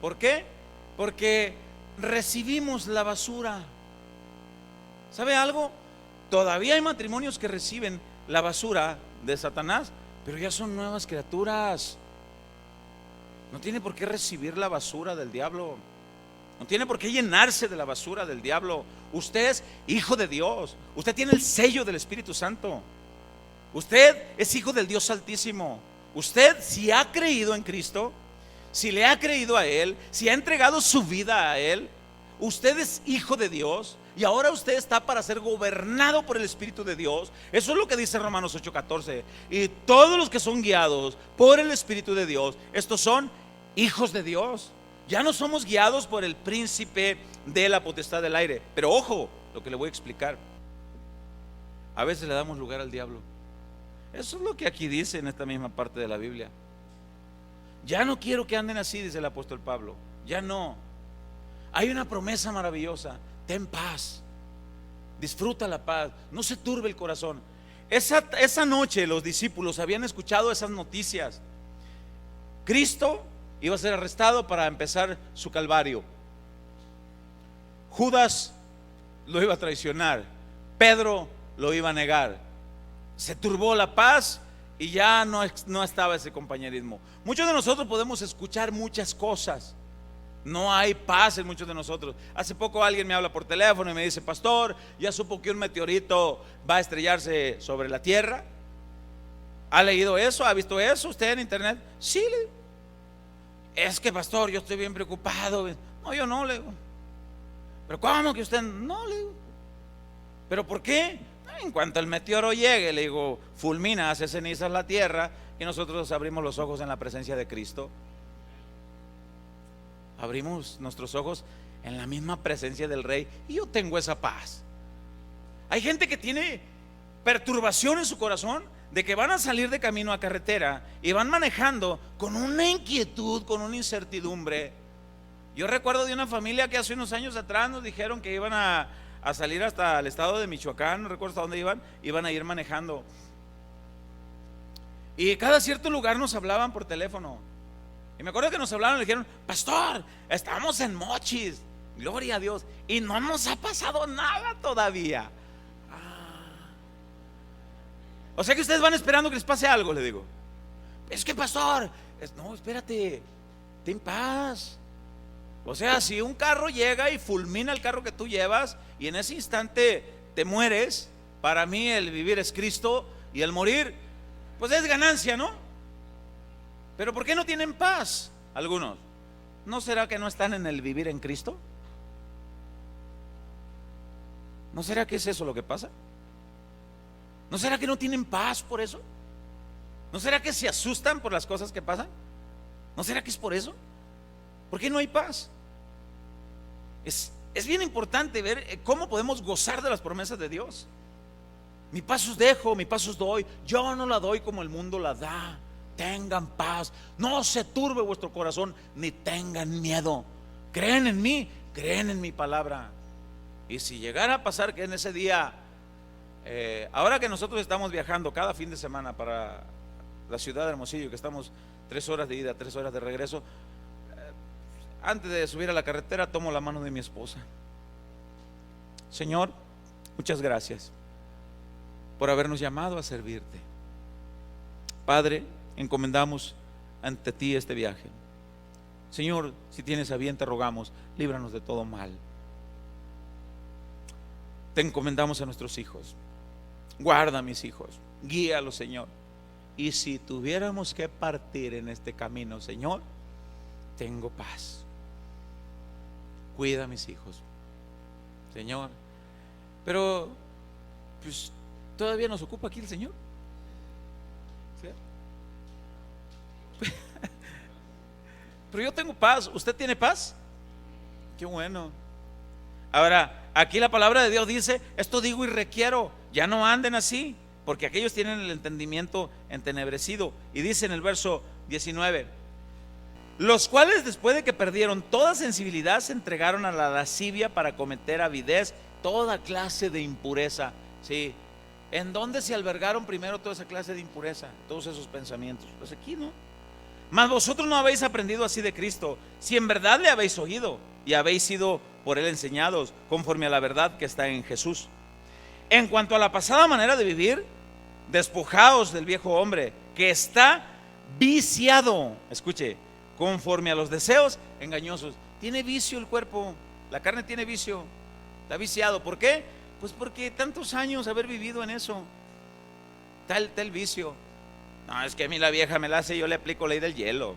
S1: ¿Por qué? Porque recibimos la basura. ¿Sabe algo? Todavía hay matrimonios que reciben la basura de Satanás, pero ya son nuevas criaturas. No tiene por qué recibir la basura del diablo. No tiene por qué llenarse de la basura del diablo. Usted es hijo de Dios. Usted tiene el sello del Espíritu Santo. Usted es hijo del Dios Altísimo. Usted, si ha creído en Cristo, si le ha creído a Él, si ha entregado su vida a Él, usted es hijo de Dios. Y ahora usted está para ser gobernado por el Espíritu de Dios. Eso es lo que dice Romanos 8:14. Y todos los que son guiados por el Espíritu de Dios, estos son hijos de Dios. Ya no somos guiados por el príncipe de la potestad del aire. Pero ojo, lo que le voy a explicar: a veces le damos lugar al diablo. Eso es lo que aquí dice en esta misma parte de la Biblia. Ya no quiero que anden así, dice el apóstol Pablo. Ya no. Hay una promesa maravillosa: ten paz, disfruta la paz, no se turbe el corazón. Esa noche los discípulos habían escuchado esas noticias. Cristo iba a ser arrestado para empezar su calvario. Judas lo iba a traicionar. Pedro lo iba a negar. Se turbó la paz y ya no estaba ese compañerismo. Muchos de nosotros podemos escuchar muchas cosas. No hay paz en muchos de nosotros. Hace poco alguien me habla por teléfono y me dice: pastor, ¿ya supo que un meteorito va a estrellarse sobre la tierra? ¿Ha leído eso? ¿Ha visto eso usted en internet? Sí. Es que pastor, yo estoy bien preocupado. No, yo no, le digo. ¿Pero cómo que usted? No, le digo. ¿Pero por qué? En cuanto el meteoro llegue, le digo, fulmina, hace cenizas la tierra y nosotros abrimos los ojos en la presencia de Cristo. Abrimos nuestros ojos en la misma presencia del Rey y yo tengo esa paz. Hay gente que tiene perturbación en su corazón de que van a salir de camino a carretera y van manejando con una inquietud, con una incertidumbre. Yo recuerdo de una familia que hace unos años atrás nos dijeron que iban a a salir hasta el estado de Michoacán, no recuerdo hasta dónde iban a ir manejando. Y cada cierto lugar nos hablaban por teléfono. Y me acuerdo que nos hablaron y le dijeron: pastor, estamos en Mochis, gloria a Dios, y no nos ha pasado nada todavía. O sea que ustedes van esperando que les pase algo, le digo. Es que, pastor, no, espérate, ten paz. O sea, si un carro llega y fulmina el carro que tú llevas y en ese instante te mueres, para mí el vivir es Cristo y el morir, pues es ganancia, ¿no? Pero ¿por qué no tienen paz algunos? ¿No será que no están en el vivir en Cristo? ¿No será que es eso lo que pasa? ¿No será que no tienen paz por eso? ¿No será que se asustan por las cosas que pasan? ¿No será que es por eso? ¿Por qué no hay paz? Es bien importante ver cómo podemos gozar de las promesas de Dios. Mi paz os dejo, mi paz os doy. Yo no la doy como el mundo la da. Tengan paz, no se turbe vuestro corazón, ni tengan miedo. Creen en mí, creen en mi palabra. Y si llegara a pasar que en ese día, ahora que nosotros estamos viajando cada fin de semana para la ciudad de Hermosillo, que estamos 3 horas de ida, 3 horas de regreso, antes de subir a la carretera tomo la mano de mi esposa. Señor, muchas gracias por habernos llamado a servirte. Padre, encomendamos ante ti este viaje. Señor, si tienes a bien, te rogamos, líbranos de todo mal. Te encomendamos a nuestros hijos. Guarda a mis hijos, guíalos, Señor. Y si tuviéramos que partir en este camino, Señor, tengo paz. Cuida a mis hijos, Señor. Pero pues todavía nos ocupa aquí el Señor. ¿Sí? Pero yo tengo paz. ¿Usted tiene paz? Qué bueno. Ahora, aquí la palabra de Dios dice: esto digo y requiero, ya no anden así, porque aquellos tienen el entendimiento entenebrecido. Y dice en el verso 19: los cuales, después de que perdieron toda sensibilidad, se entregaron a la lascivia para cometer avidez, toda clase de impureza. Sí. ¿En dónde se albergaron primero toda esa clase de impureza? Todos esos pensamientos. Pues aquí, ¿no? Mas vosotros no habéis aprendido así de Cristo, si en verdad le habéis oído y habéis sido por él enseñados, conforme a la verdad que está en Jesús. En cuanto a la pasada manera de vivir, despojaos del viejo hombre, que está viciado, escuche, conforme a los deseos engañosos. Tiene vicio el cuerpo, la carne tiene vicio, está viciado. ¿Por qué? Pues porque tantos años haber vivido en eso, tal vicio. No, es que a mí la vieja me la hace, yo le aplico ley del hielo.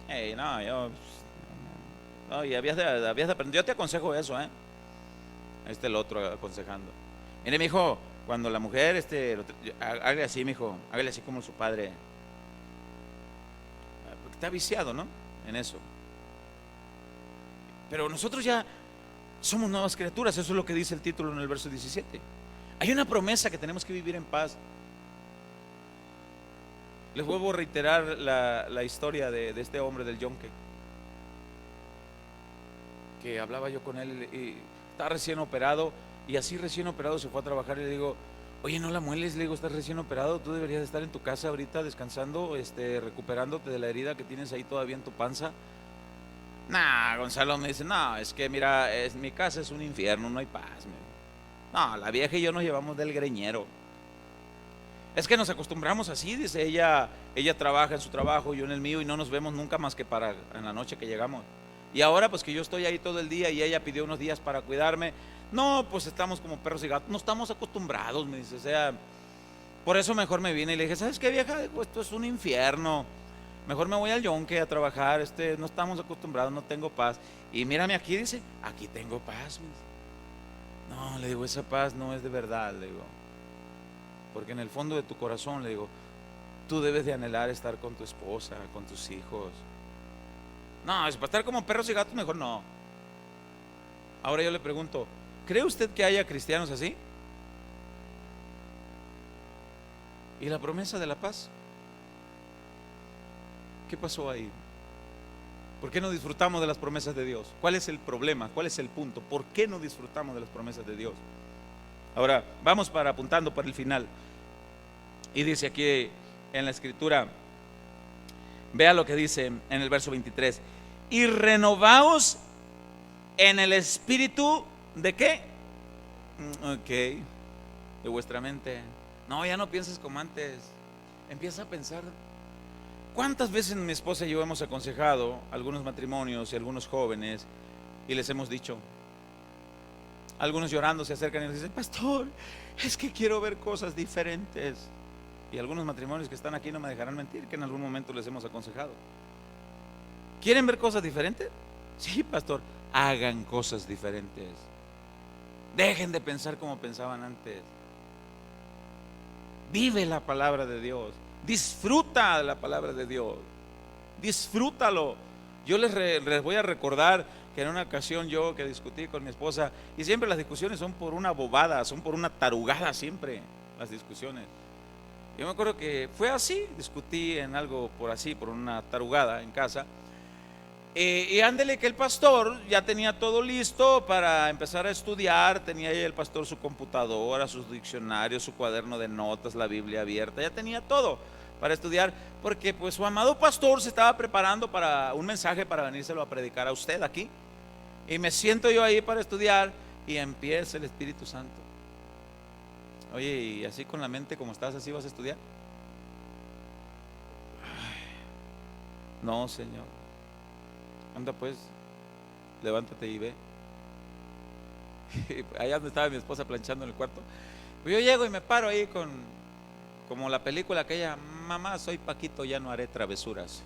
S1: Y habías de aprender. Yo te aconsejo eso, el otro aconsejando. Mire, mi hijo, cuando la mujer, hágale así, mi hijo, hágale así como su padre. Porque está viciado, ¿no? En eso. Pero nosotros ya somos nuevas criaturas, eso es lo que dice el título en el verso 17. Hay una promesa que tenemos que vivir en paz. Les vuelvo a reiterar la historia de este hombre del yonque, que hablaba yo con él y está recién operado, y así recién operado se fue a trabajar. Y le digo: oye, no la mueles, le digo, estás recién operado, tú deberías estar en tu casa ahorita descansando, recuperándote de la herida que tienes ahí todavía en tu panza. Nah, Gonzalo me dice: no, es que mira, mi casa es un infierno, no hay paz. No, la vieja y yo nos llevamos del greñero. Es que nos acostumbramos así, dice ella trabaja en su trabajo, yo en el mío, y no nos vemos nunca más que para en la noche que llegamos. Y ahora pues que yo estoy ahí todo el día y ella pidió unos días para cuidarme, no, pues estamos como perros y gatos, no estamos acostumbrados, me dice. O sea, por eso mejor me vine y le dije: ¿sabes qué, vieja? Pues esto es un infierno, mejor me voy al yonque a trabajar, no estamos acostumbrados, no tengo paz. Y mírame aquí, dice, aquí tengo paz, me dice. No, le digo, esa paz no es de verdad, le digo, porque en el fondo de tu corazón, le digo, tú debes de anhelar estar con tu esposa, con tus hijos. No, es para estar como perros y gatos, mejor no. Ahora yo le pregunto: ¿cree usted que haya cristianos así? ¿Y la promesa de la paz? ¿Qué pasó ahí? ¿Por qué no disfrutamos de las promesas de Dios? ¿Cuál es el problema? ¿Cuál es el punto? ¿Por qué no disfrutamos de las promesas de Dios? Ahora, vamos para apuntando para el final. Y dice aquí en la escritura, vea lo que dice en el verso 23. Y renovaos en el espíritu ¿de qué? Ok, de vuestra mente. No, ya no pienses como antes. Empieza a pensar. ¿Cuántas veces mi esposa y yo hemos aconsejado a algunos matrimonios y a algunos jóvenes y les hemos dicho? Algunos llorando se acercan y nos dicen: pastor, es que quiero ver cosas diferentes. Y algunos matrimonios que están aquí no me dejarán mentir que en algún momento les hemos aconsejado. ¿Quieren ver cosas diferentes? Sí, pastor, hagan cosas diferentes. Dejen de pensar como pensaban antes. Vive la palabra de Dios. Disfruta de la palabra de Dios. Disfrútalo. Yo les voy a recordar que en una ocasión yo que discutí con mi esposa, y siempre las discusiones son por una bobada, son por una tarugada siempre las discusiones. Yo me acuerdo que fue así, discutí en algo por así, por una tarugada en casa. Y ándele que el pastor ya tenía todo listo para empezar a estudiar. Tenía ahí el pastor su computadora, sus diccionarios, su cuaderno de notas, la Biblia abierta. Ya tenía todo para estudiar, porque pues su amado pastor se estaba preparando para un mensaje para venírselo a predicar a usted aquí. Y me siento yo ahí para estudiar y empieza el Espíritu Santo. Oye, y así con la mente como estás, ¿así vas a estudiar? No, Señor. Anda pues, levántate y ve. Allá donde estaba mi esposa planchando en el cuarto, pues yo llego y me paro ahí como la película aquella: mamá, soy Paquito, ya no haré travesuras.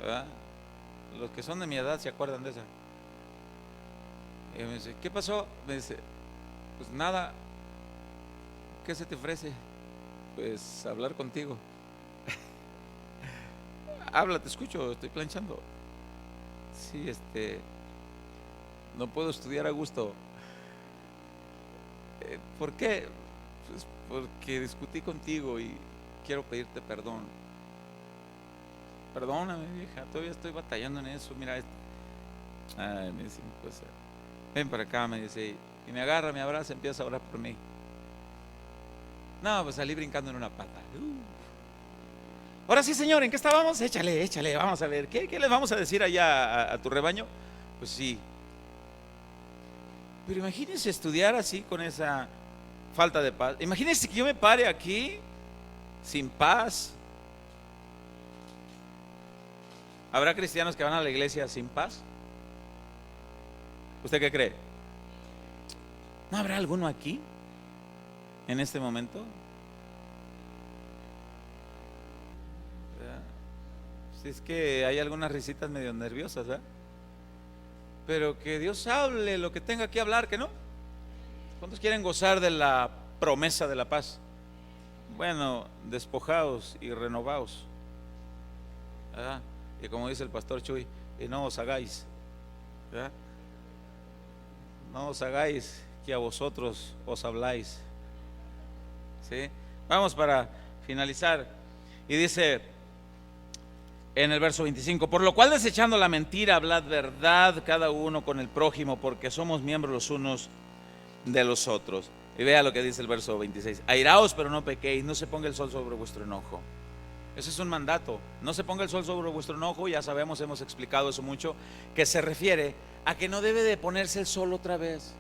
S1: ¿Verdad? Los que son de mi edad se acuerdan de esa. Y me dice: ¿qué pasó? Me dice: pues nada. ¿Qué se te ofrece? Pues hablar contigo. Habla, te escucho, estoy planchando. Sí, no puedo estudiar a gusto. ¿Por qué? Pues porque discutí contigo y quiero pedirte perdón. Perdóname, vieja, todavía estoy batallando en eso. Mira, ay, me dice, pues, ven para acá, me dice, y me agarra, me abraza, empieza a orar por mí. No, pues salí brincando en una pata. Ahora sí, Señor, ¿en qué estábamos? Échale, vamos a ver, ¿qué les vamos a decir allá a tu rebaño? Pues sí. Pero imagínense estudiar así con esa falta de paz. Imagínense que yo me pare aquí sin paz. ¿Habrá cristianos que van a la iglesia sin paz? ¿Usted qué cree? ¿No habrá alguno aquí en este momento? Si es que hay algunas risitas medio nerviosas, ¿verdad? Pero que Dios hable lo que tenga que hablar, ¿que no? ¿Cuántos quieren gozar de la promesa de la paz? Bueno, despojaos y renovaos, ¿verdad? Y como dice el pastor Chuy, y no os hagáis, ¿verdad? No os hagáis que a vosotros os habláis. ¿Sí? Vamos para finalizar. Y dice en el verso 25: por lo cual, desechando la mentira, hablad verdad cada uno con el prójimo, porque somos miembros los unos de los otros. Y vea lo que dice el verso 26: airaos, pero no pequéis, no se ponga el sol sobre vuestro enojo. Ese es un mandato: no se ponga el sol sobre vuestro enojo. Ya sabemos, hemos explicado eso mucho, que se refiere a que no debe de ponerse el sol otra vez.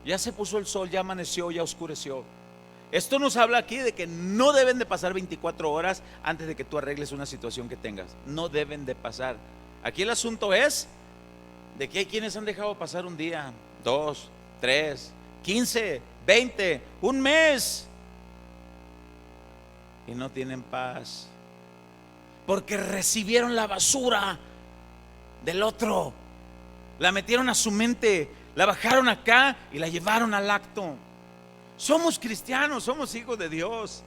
S1: Ya se puso el sol, ya amaneció, ya oscureció. Esto nos habla aquí de que no deben de pasar 24 horas antes de que tú arregles una situación que tengas. No deben de pasar. Aquí el asunto es de que hay quienes han dejado pasar un día, 2, 3, 15, 20, un mes, y no tienen paz, porque recibieron la basura del otro, la metieron a su mente, la bajaron acá y la llevaron al acto. Somos cristianos, somos hijos de Dios,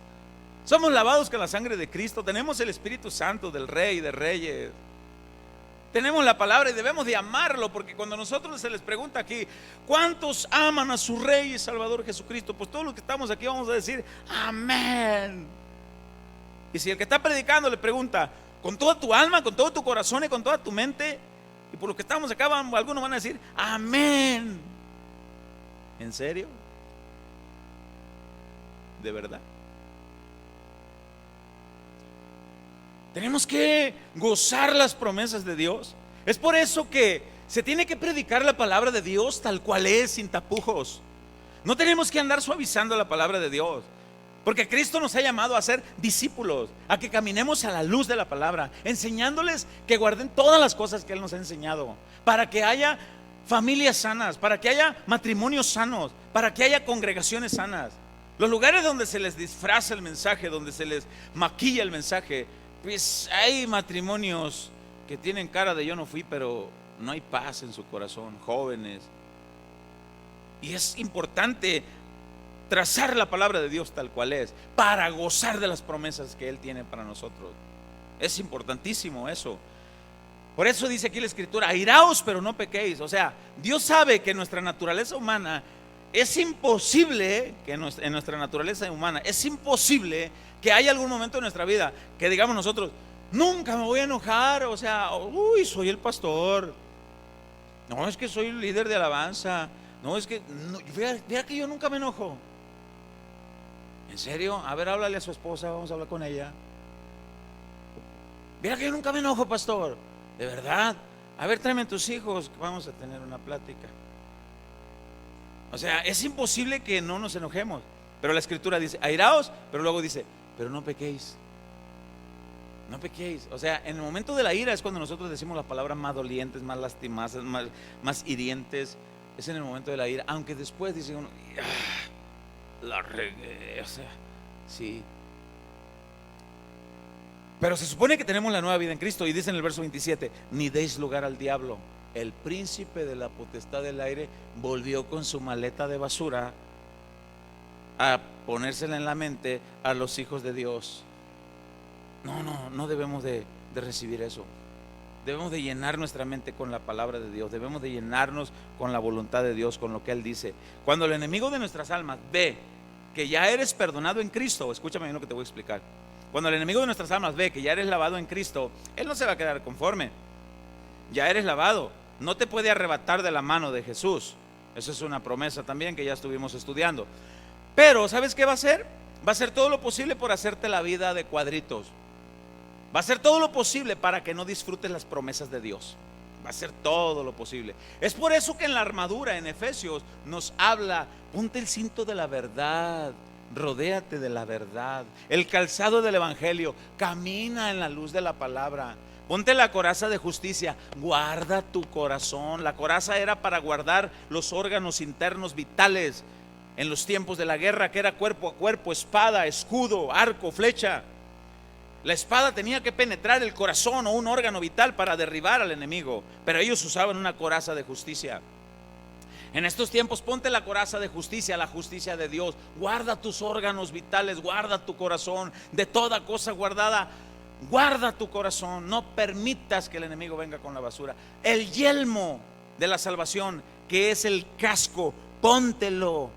S1: somos lavados con la sangre de Cristo, tenemos el Espíritu Santo del Rey de Reyes, tenemos la palabra y debemos de amarlo, porque cuando nosotros se les pregunta aquí: ¿cuántos aman a su Rey y Salvador Jesucristo? Pues todos los que estamos aquí vamos a decir amén. Y si el que está predicando le pregunta: con toda tu alma, con todo tu corazón y con toda tu mente. Y por lo que estamos acá, algunos van a decir amén. ¿En serio? ¿De verdad? Tenemos que gozar las promesas de Dios. Es por eso que se tiene que predicar la palabra de Dios tal cual es, sin tapujos. No tenemos que andar suavizando la palabra de Dios, porque Cristo nos ha llamado a ser discípulos, a que caminemos a la luz de la palabra, enseñándoles que guarden todas las cosas que Él nos ha enseñado, para que haya familias sanas, para que haya matrimonios sanos, para que haya congregaciones sanas. Los lugares donde se les disfraza el mensaje, donde se les maquilla el mensaje, pues hay matrimonios que tienen cara de yo no fui, pero no hay paz en su corazón, jóvenes. Y es importante trazar la palabra de Dios tal cual es, para gozar de las promesas que Él tiene para nosotros. Es importantísimo eso. Por eso dice aquí la Escritura: airaos pero no pequéis. O sea, Dios sabe que nuestra naturaleza humana es imposible, que en nuestra naturaleza humana es imposible que haya algún momento en nuestra vida que digamos nosotros: nunca me voy a enojar. O sea, uy, soy el pastor. No, es que soy el líder de alabanza. No, es que no, vea que yo nunca me enojo. ¿En serio? A ver, háblale a su esposa, vamos a hablar con ella. Vea que yo nunca me enojo, pastor. ¿De verdad? A ver, tráeme a tus hijos, vamos a tener una plática. O sea, es imposible que no nos enojemos. Pero la Escritura dice: airaos, pero luego dice: pero no pequéis. No pequéis. O sea, en el momento de la ira es cuando nosotros decimos las palabras más dolientes, más lastimasas, más hirientes. Es en el momento de la ira. Aunque después dice uno: la regué. O sea, sí. Pero se supone que tenemos la nueva vida en Cristo. Y dice en el verso 27: ni deis lugar al diablo. El príncipe de la potestad del aire volvió con su maleta de basura a ponérsela en la mente a los hijos de Dios. No debemos de recibir eso. Debemos de llenar nuestra mente con la palabra de Dios. Debemos de llenarnos con la voluntad de Dios, con lo que Él dice. Cuando el enemigo de nuestras almas ve que ya eres perdonado en Cristo, escúchame bien lo que te voy a explicar. Cuando el enemigo de nuestras almas ve que ya eres lavado en Cristo, él no se va a quedar conforme. Ya eres lavado. No te puede arrebatar de la mano de Jesús. Esa es una promesa también que ya estuvimos estudiando. Pero ¿sabes qué va a hacer? Va a hacer todo lo posible por hacerte la vida de cuadritos. Va a hacer todo lo posible para que no disfrutes las promesas de Dios. Va a hacer todo lo posible. Es por eso que en la armadura, en Efesios, nos habla: ponte el cinto de la verdad, rodéate de la verdad, el calzado del evangelio, camina en la luz de la palabra. Ponte la coraza de justicia, guarda tu corazón. La coraza era para guardar los órganos internos vitales en los tiempos de la guerra, que era cuerpo a cuerpo, espada, escudo, arco, flecha. La espada tenía que penetrar el corazón o un órgano vital para derribar al enemigo, pero ellos usaban una coraza de justicia. En estos tiempos ponte la coraza de justicia, la justicia de Dios. Guarda tus órganos vitales, guarda tu corazón de toda cosa guardada. Guarda tu corazón, no permitas que el enemigo venga con la basura. El yelmo de la salvación, que es el casco, póntelo,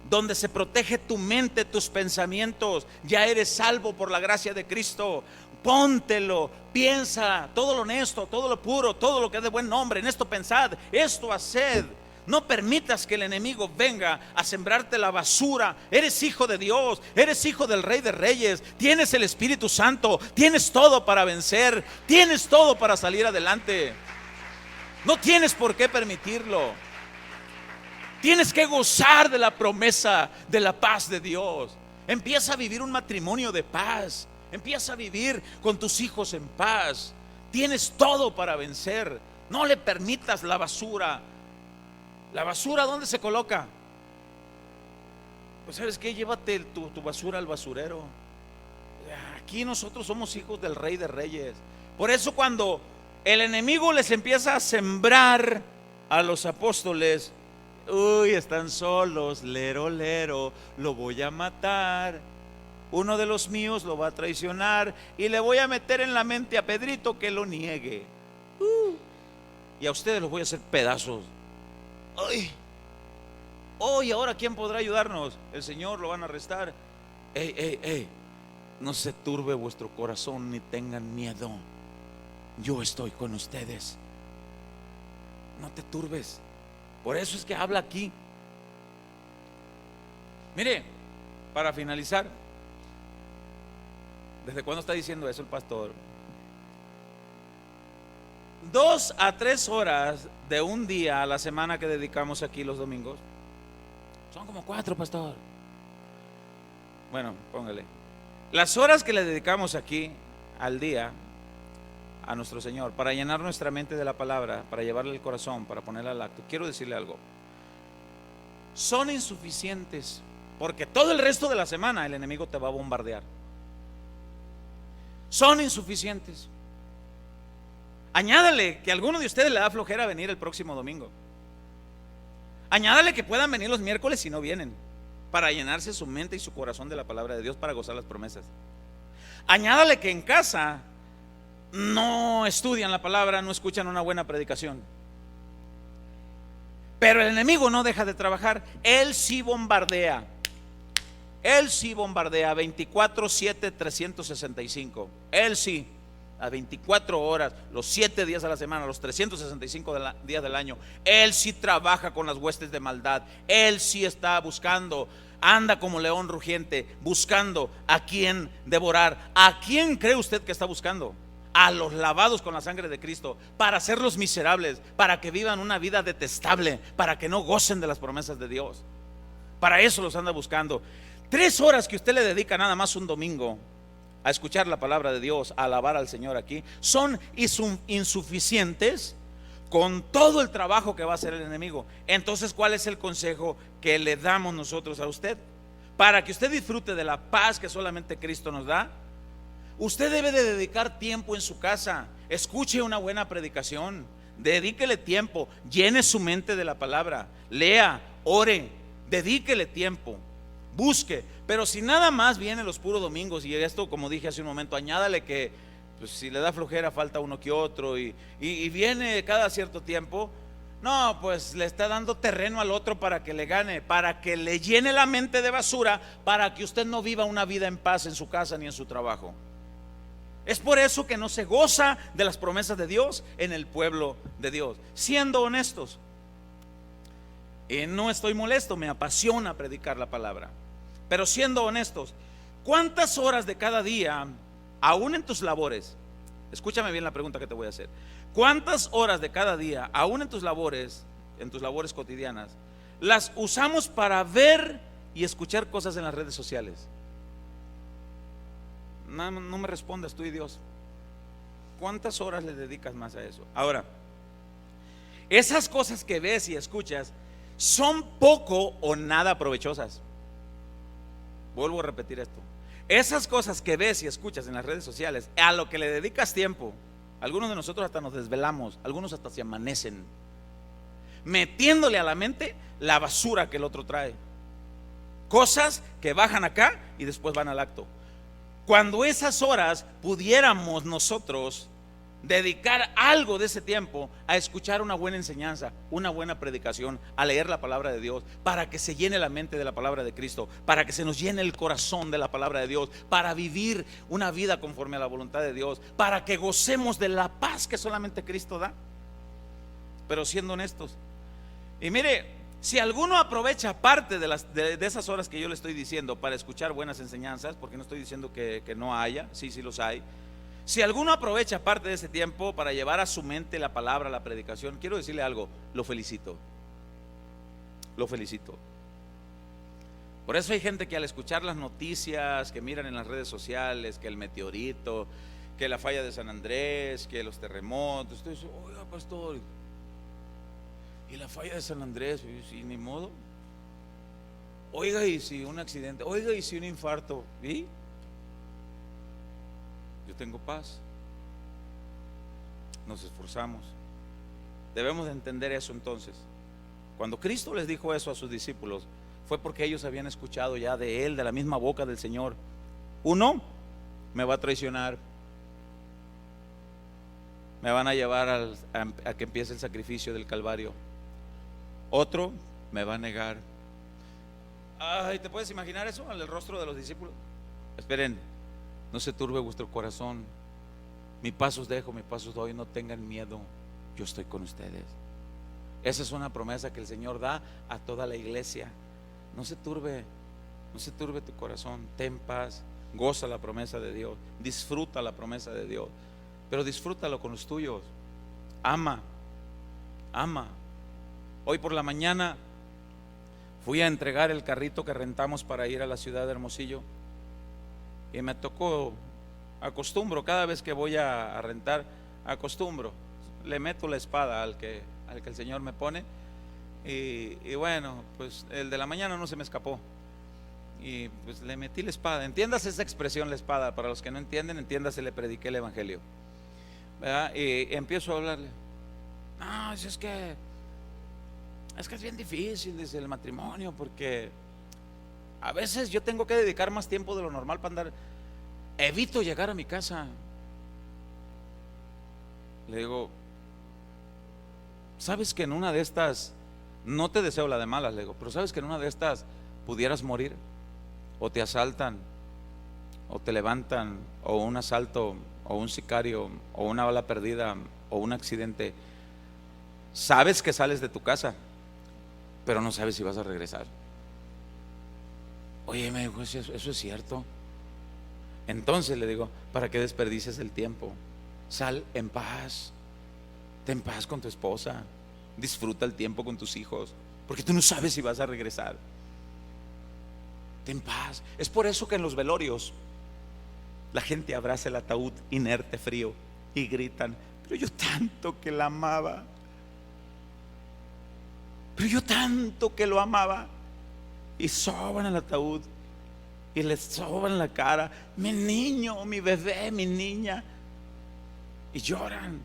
S1: donde se protege tu mente, tus pensamientos. Ya eres salvo por la gracia de Cristo. Póntelo, piensa todo lo honesto, todo lo puro, todo lo que es de buen nombre. En esto pensad, esto haced. No permitas que el enemigo venga a sembrarte la basura. Eres hijo de Dios, eres hijo del Rey de Reyes, tienes el Espíritu Santo, tienes todo para vencer, tienes todo para salir adelante. No tienes por qué permitirlo. Tienes que gozar de la promesa de la paz de Dios. Empieza a vivir un matrimonio de paz. Empieza a vivir con tus hijos en paz. Tienes todo para vencer. No le permitas la basura. ¿La basura dónde se coloca? Pues ¿sabes qué? Llévate tu basura al basurero. Aquí nosotros somos hijos del Rey de Reyes. Por eso cuando el enemigo les empieza a sembrar a los apóstoles: uy, están solos, lero, lero, lo voy a matar, uno de los míos lo va a traicionar y le voy a meter en la mente a Pedrito que lo niegue, y a ustedes los voy a hacer pedazos. Ay, hoy, ahora ¿quién podrá ayudarnos? El Señor, lo van a arrestar. No se turbe vuestro corazón ni tengan miedo. yo estoy con ustedes. No te turbes. Por eso es que habla aquí. Mire, para finalizar, ¿desde cuándo está diciendo eso el pastor? 2 a 3 horas de un día a la semana que dedicamos aquí los domingos. Son como 4, pastor. Bueno, póngale. Las horas que le dedicamos aquí al día a nuestro Señor, para llenar nuestra mente de la palabra, para llevarle el corazón, para ponerle al acto, quiero decirle algo, son insuficientes, porque todo el resto de la semana el enemigo te va a bombardear. Son insuficientes. Añádale que a alguno de ustedes le da flojera venir el próximo domingo. Añádale que puedan venir los miércoles si no vienen, para llenarse su mente y su corazón de la palabra de Dios, para gozar las promesas. Añádale que en casa no estudian la palabra, no escuchan una buena predicación. Pero el enemigo no deja de trabajar. Él sí bombardea. Él sí bombardea 24/7, 365. Él sí, a 24 horas, los 7 días a la semana, los 365 días del año. Él sí trabaja con las huestes de maldad. Él sí está buscando, anda como león rugiente, buscando a quién devorar. ¿A quién cree usted que está buscando? A los lavados con la sangre de Cristo, para hacerlos miserables, para que vivan una vida detestable, para que no gocen de las promesas de Dios. Para eso los anda buscando. 3 horas que usted le dedica nada más un domingo a escuchar la palabra de Dios, a alabar al Señor aquí, son insuficientes con todo el trabajo que va a hacer el enemigo. Entonces, ¿cuál es el consejo que le damos nosotros a usted? Para que usted disfrute de la paz que solamente Cristo nos da, usted debe de dedicar tiempo en su casa. Escuche una buena predicación, dedíquele tiempo, llene su mente de la palabra, lea, ore, dedíquele tiempo, busque. Pero si nada más viene los puros domingos, y esto, como dije hace un momento, añádale que pues, si le da flojera falta uno que otro, y viene cada cierto tiempo, no, pues le está dando terreno al otro para que le gane, para que le llene la mente de basura, para que usted no viva una vida en paz en su casa ni en su trabajo. Es por eso que no se goza de las promesas de Dios en el pueblo de Dios. Siendo honestos, no estoy molesto, me apasiona predicar la palabra. Pero siendo honestos, ¿cuántas horas de cada día, aún en tus labores, escúchame bien la pregunta que te voy a hacer, cuántas horas de cada día, aún en tus labores cotidianas, las usamos para ver y escuchar cosas en las redes sociales? No me respondas tú y Dios. ¿Cuántas horas le dedicas más a eso? Ahora, esas cosas que ves y escuchas son poco o nada provechosas. Vuelvo a repetir esto. Esas cosas que ves y escuchas en las redes sociales, a lo que le dedicas tiempo, algunos de nosotros hasta nos desvelamos, algunos hasta se amanecen metiéndole a la mente la basura que el otro trae. Cosas que bajan acá y después van al acto. Cuando esas horas pudiéramos nosotros dedicar algo de ese tiempo a escuchar una buena enseñanza, una buena predicación, a leer la palabra de Dios, para que se llene la mente de la palabra de Cristo, para que se nos llene el corazón de la palabra de Dios, para vivir una vida conforme a la voluntad de Dios, para que gocemos de la paz que solamente Cristo da. Pero siendo honestos, y mire, si alguno aprovecha parte de esas horas que yo le estoy diciendo para escuchar buenas enseñanzas, porque no estoy diciendo que no haya, sí los hay. Si alguno aprovecha parte de ese tiempo para llevar a su mente la palabra, la predicación, quiero decirle algo, lo felicito. Lo felicito. Por eso hay gente que al escuchar las noticias que miran en las redes sociales, que el meteorito, que la falla de San Andrés, que los terremotos, usted dice, oiga pastor, y la falla de San Andrés, y ni modo. Oiga, y si un accidente, oiga, y si un infarto, ¿y? Yo tengo paz. Nos esforzamos. Debemos de entender eso entonces. Cuando Cristo les dijo eso a sus discípulos, fue porque ellos habían escuchado ya de Él, de la misma boca del Señor. Uno me va a traicionar, me van a llevar a que empiece el sacrificio del Calvario. Otro me va a negar. Ay, ¿te puedes imaginar eso en el rostro de los discípulos? Esperen, no se turbe vuestro corazón. Mi paz os dejo, mi paz os doy, no tengan miedo, yo estoy con ustedes. Esa es una promesa que el Señor da a toda la iglesia. No se turbe tu corazón, ten paz, goza la promesa de Dios, disfruta la promesa de Dios, pero disfrútalo con los tuyos. Ama. Hoy por la mañana fui a entregar el carrito que rentamos para ir a la ciudad de Hermosillo y me tocó, acostumbro, cada vez que voy a rentar, le meto la espada al que el Señor me pone y bueno, pues el de la mañana no se me escapó y pues le metí la espada. Entiéndase esa expresión, la espada. Para los que no entienden, entiéndase, le prediqué el evangelio, ¿verdad? Y empiezo a hablarle. No, es que es bien difícil, dice, el matrimonio, porque a veces yo tengo que dedicar más tiempo de lo normal para andar, evito llegar a mi casa. Le digo, ¿sabes que en una de estas, no te deseo la de malas, le digo, pero sabes que en una de estas pudieras morir? O te asaltan, o te levantan, o un asalto, o un sicario, o una bala perdida, o un accidente. Sabes que sales de tu casa, pero no sabes si vas a regresar. Oye, me dijo, eso es cierto. Entonces le digo, ¿para qué desperdicies el tiempo? Sal en paz, ten paz con tu esposa, disfruta el tiempo con tus hijos, porque tú no sabes si vas a regresar. Ten paz. Es por eso que en los velorios la gente abraza el ataúd inerte, frío, y gritan, pero yo tanto que la amaba, pero yo tanto que lo amaba, y soban al ataúd y les soban la cara, mi niño, mi bebé, mi niña, y lloran.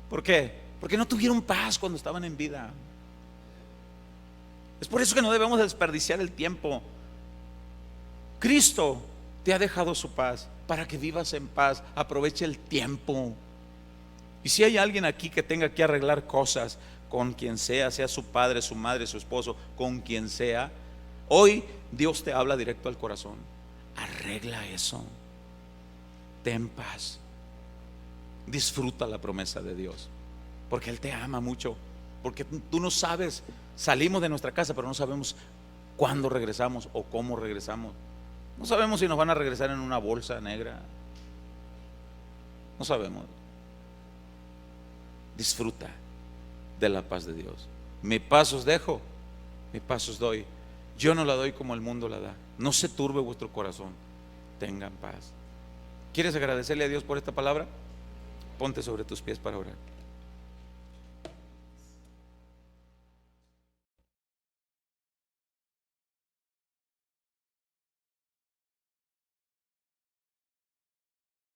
S1: ¿Por qué? Porque no tuvieron paz cuando estaban en vida. Es por eso que no debemos desperdiciar el tiempo. Cristo te ha dejado su paz para que vivas en paz. Aprovecha el tiempo. Y si hay alguien aquí que tenga que arreglar cosas con quien sea su padre, su madre, su esposo, con quien sea, hoy Dios te habla directo al corazón. Arregla eso. Ten paz. Disfruta la promesa de Dios, porque Él te ama mucho. Porque tú no sabes, salimos de nuestra casa, pero no sabemos cuándo regresamos o cómo regresamos. No sabemos si nos van a regresar en una bolsa negra. No sabemos. Disfruta de la paz de Dios. Mi paz os dejo, mi paz os doy. Yo no la doy como el mundo la da. No se turbe vuestro corazón. Tengan paz. ¿Quieres agradecerle a Dios por esta palabra? Ponte sobre tus pies para orar.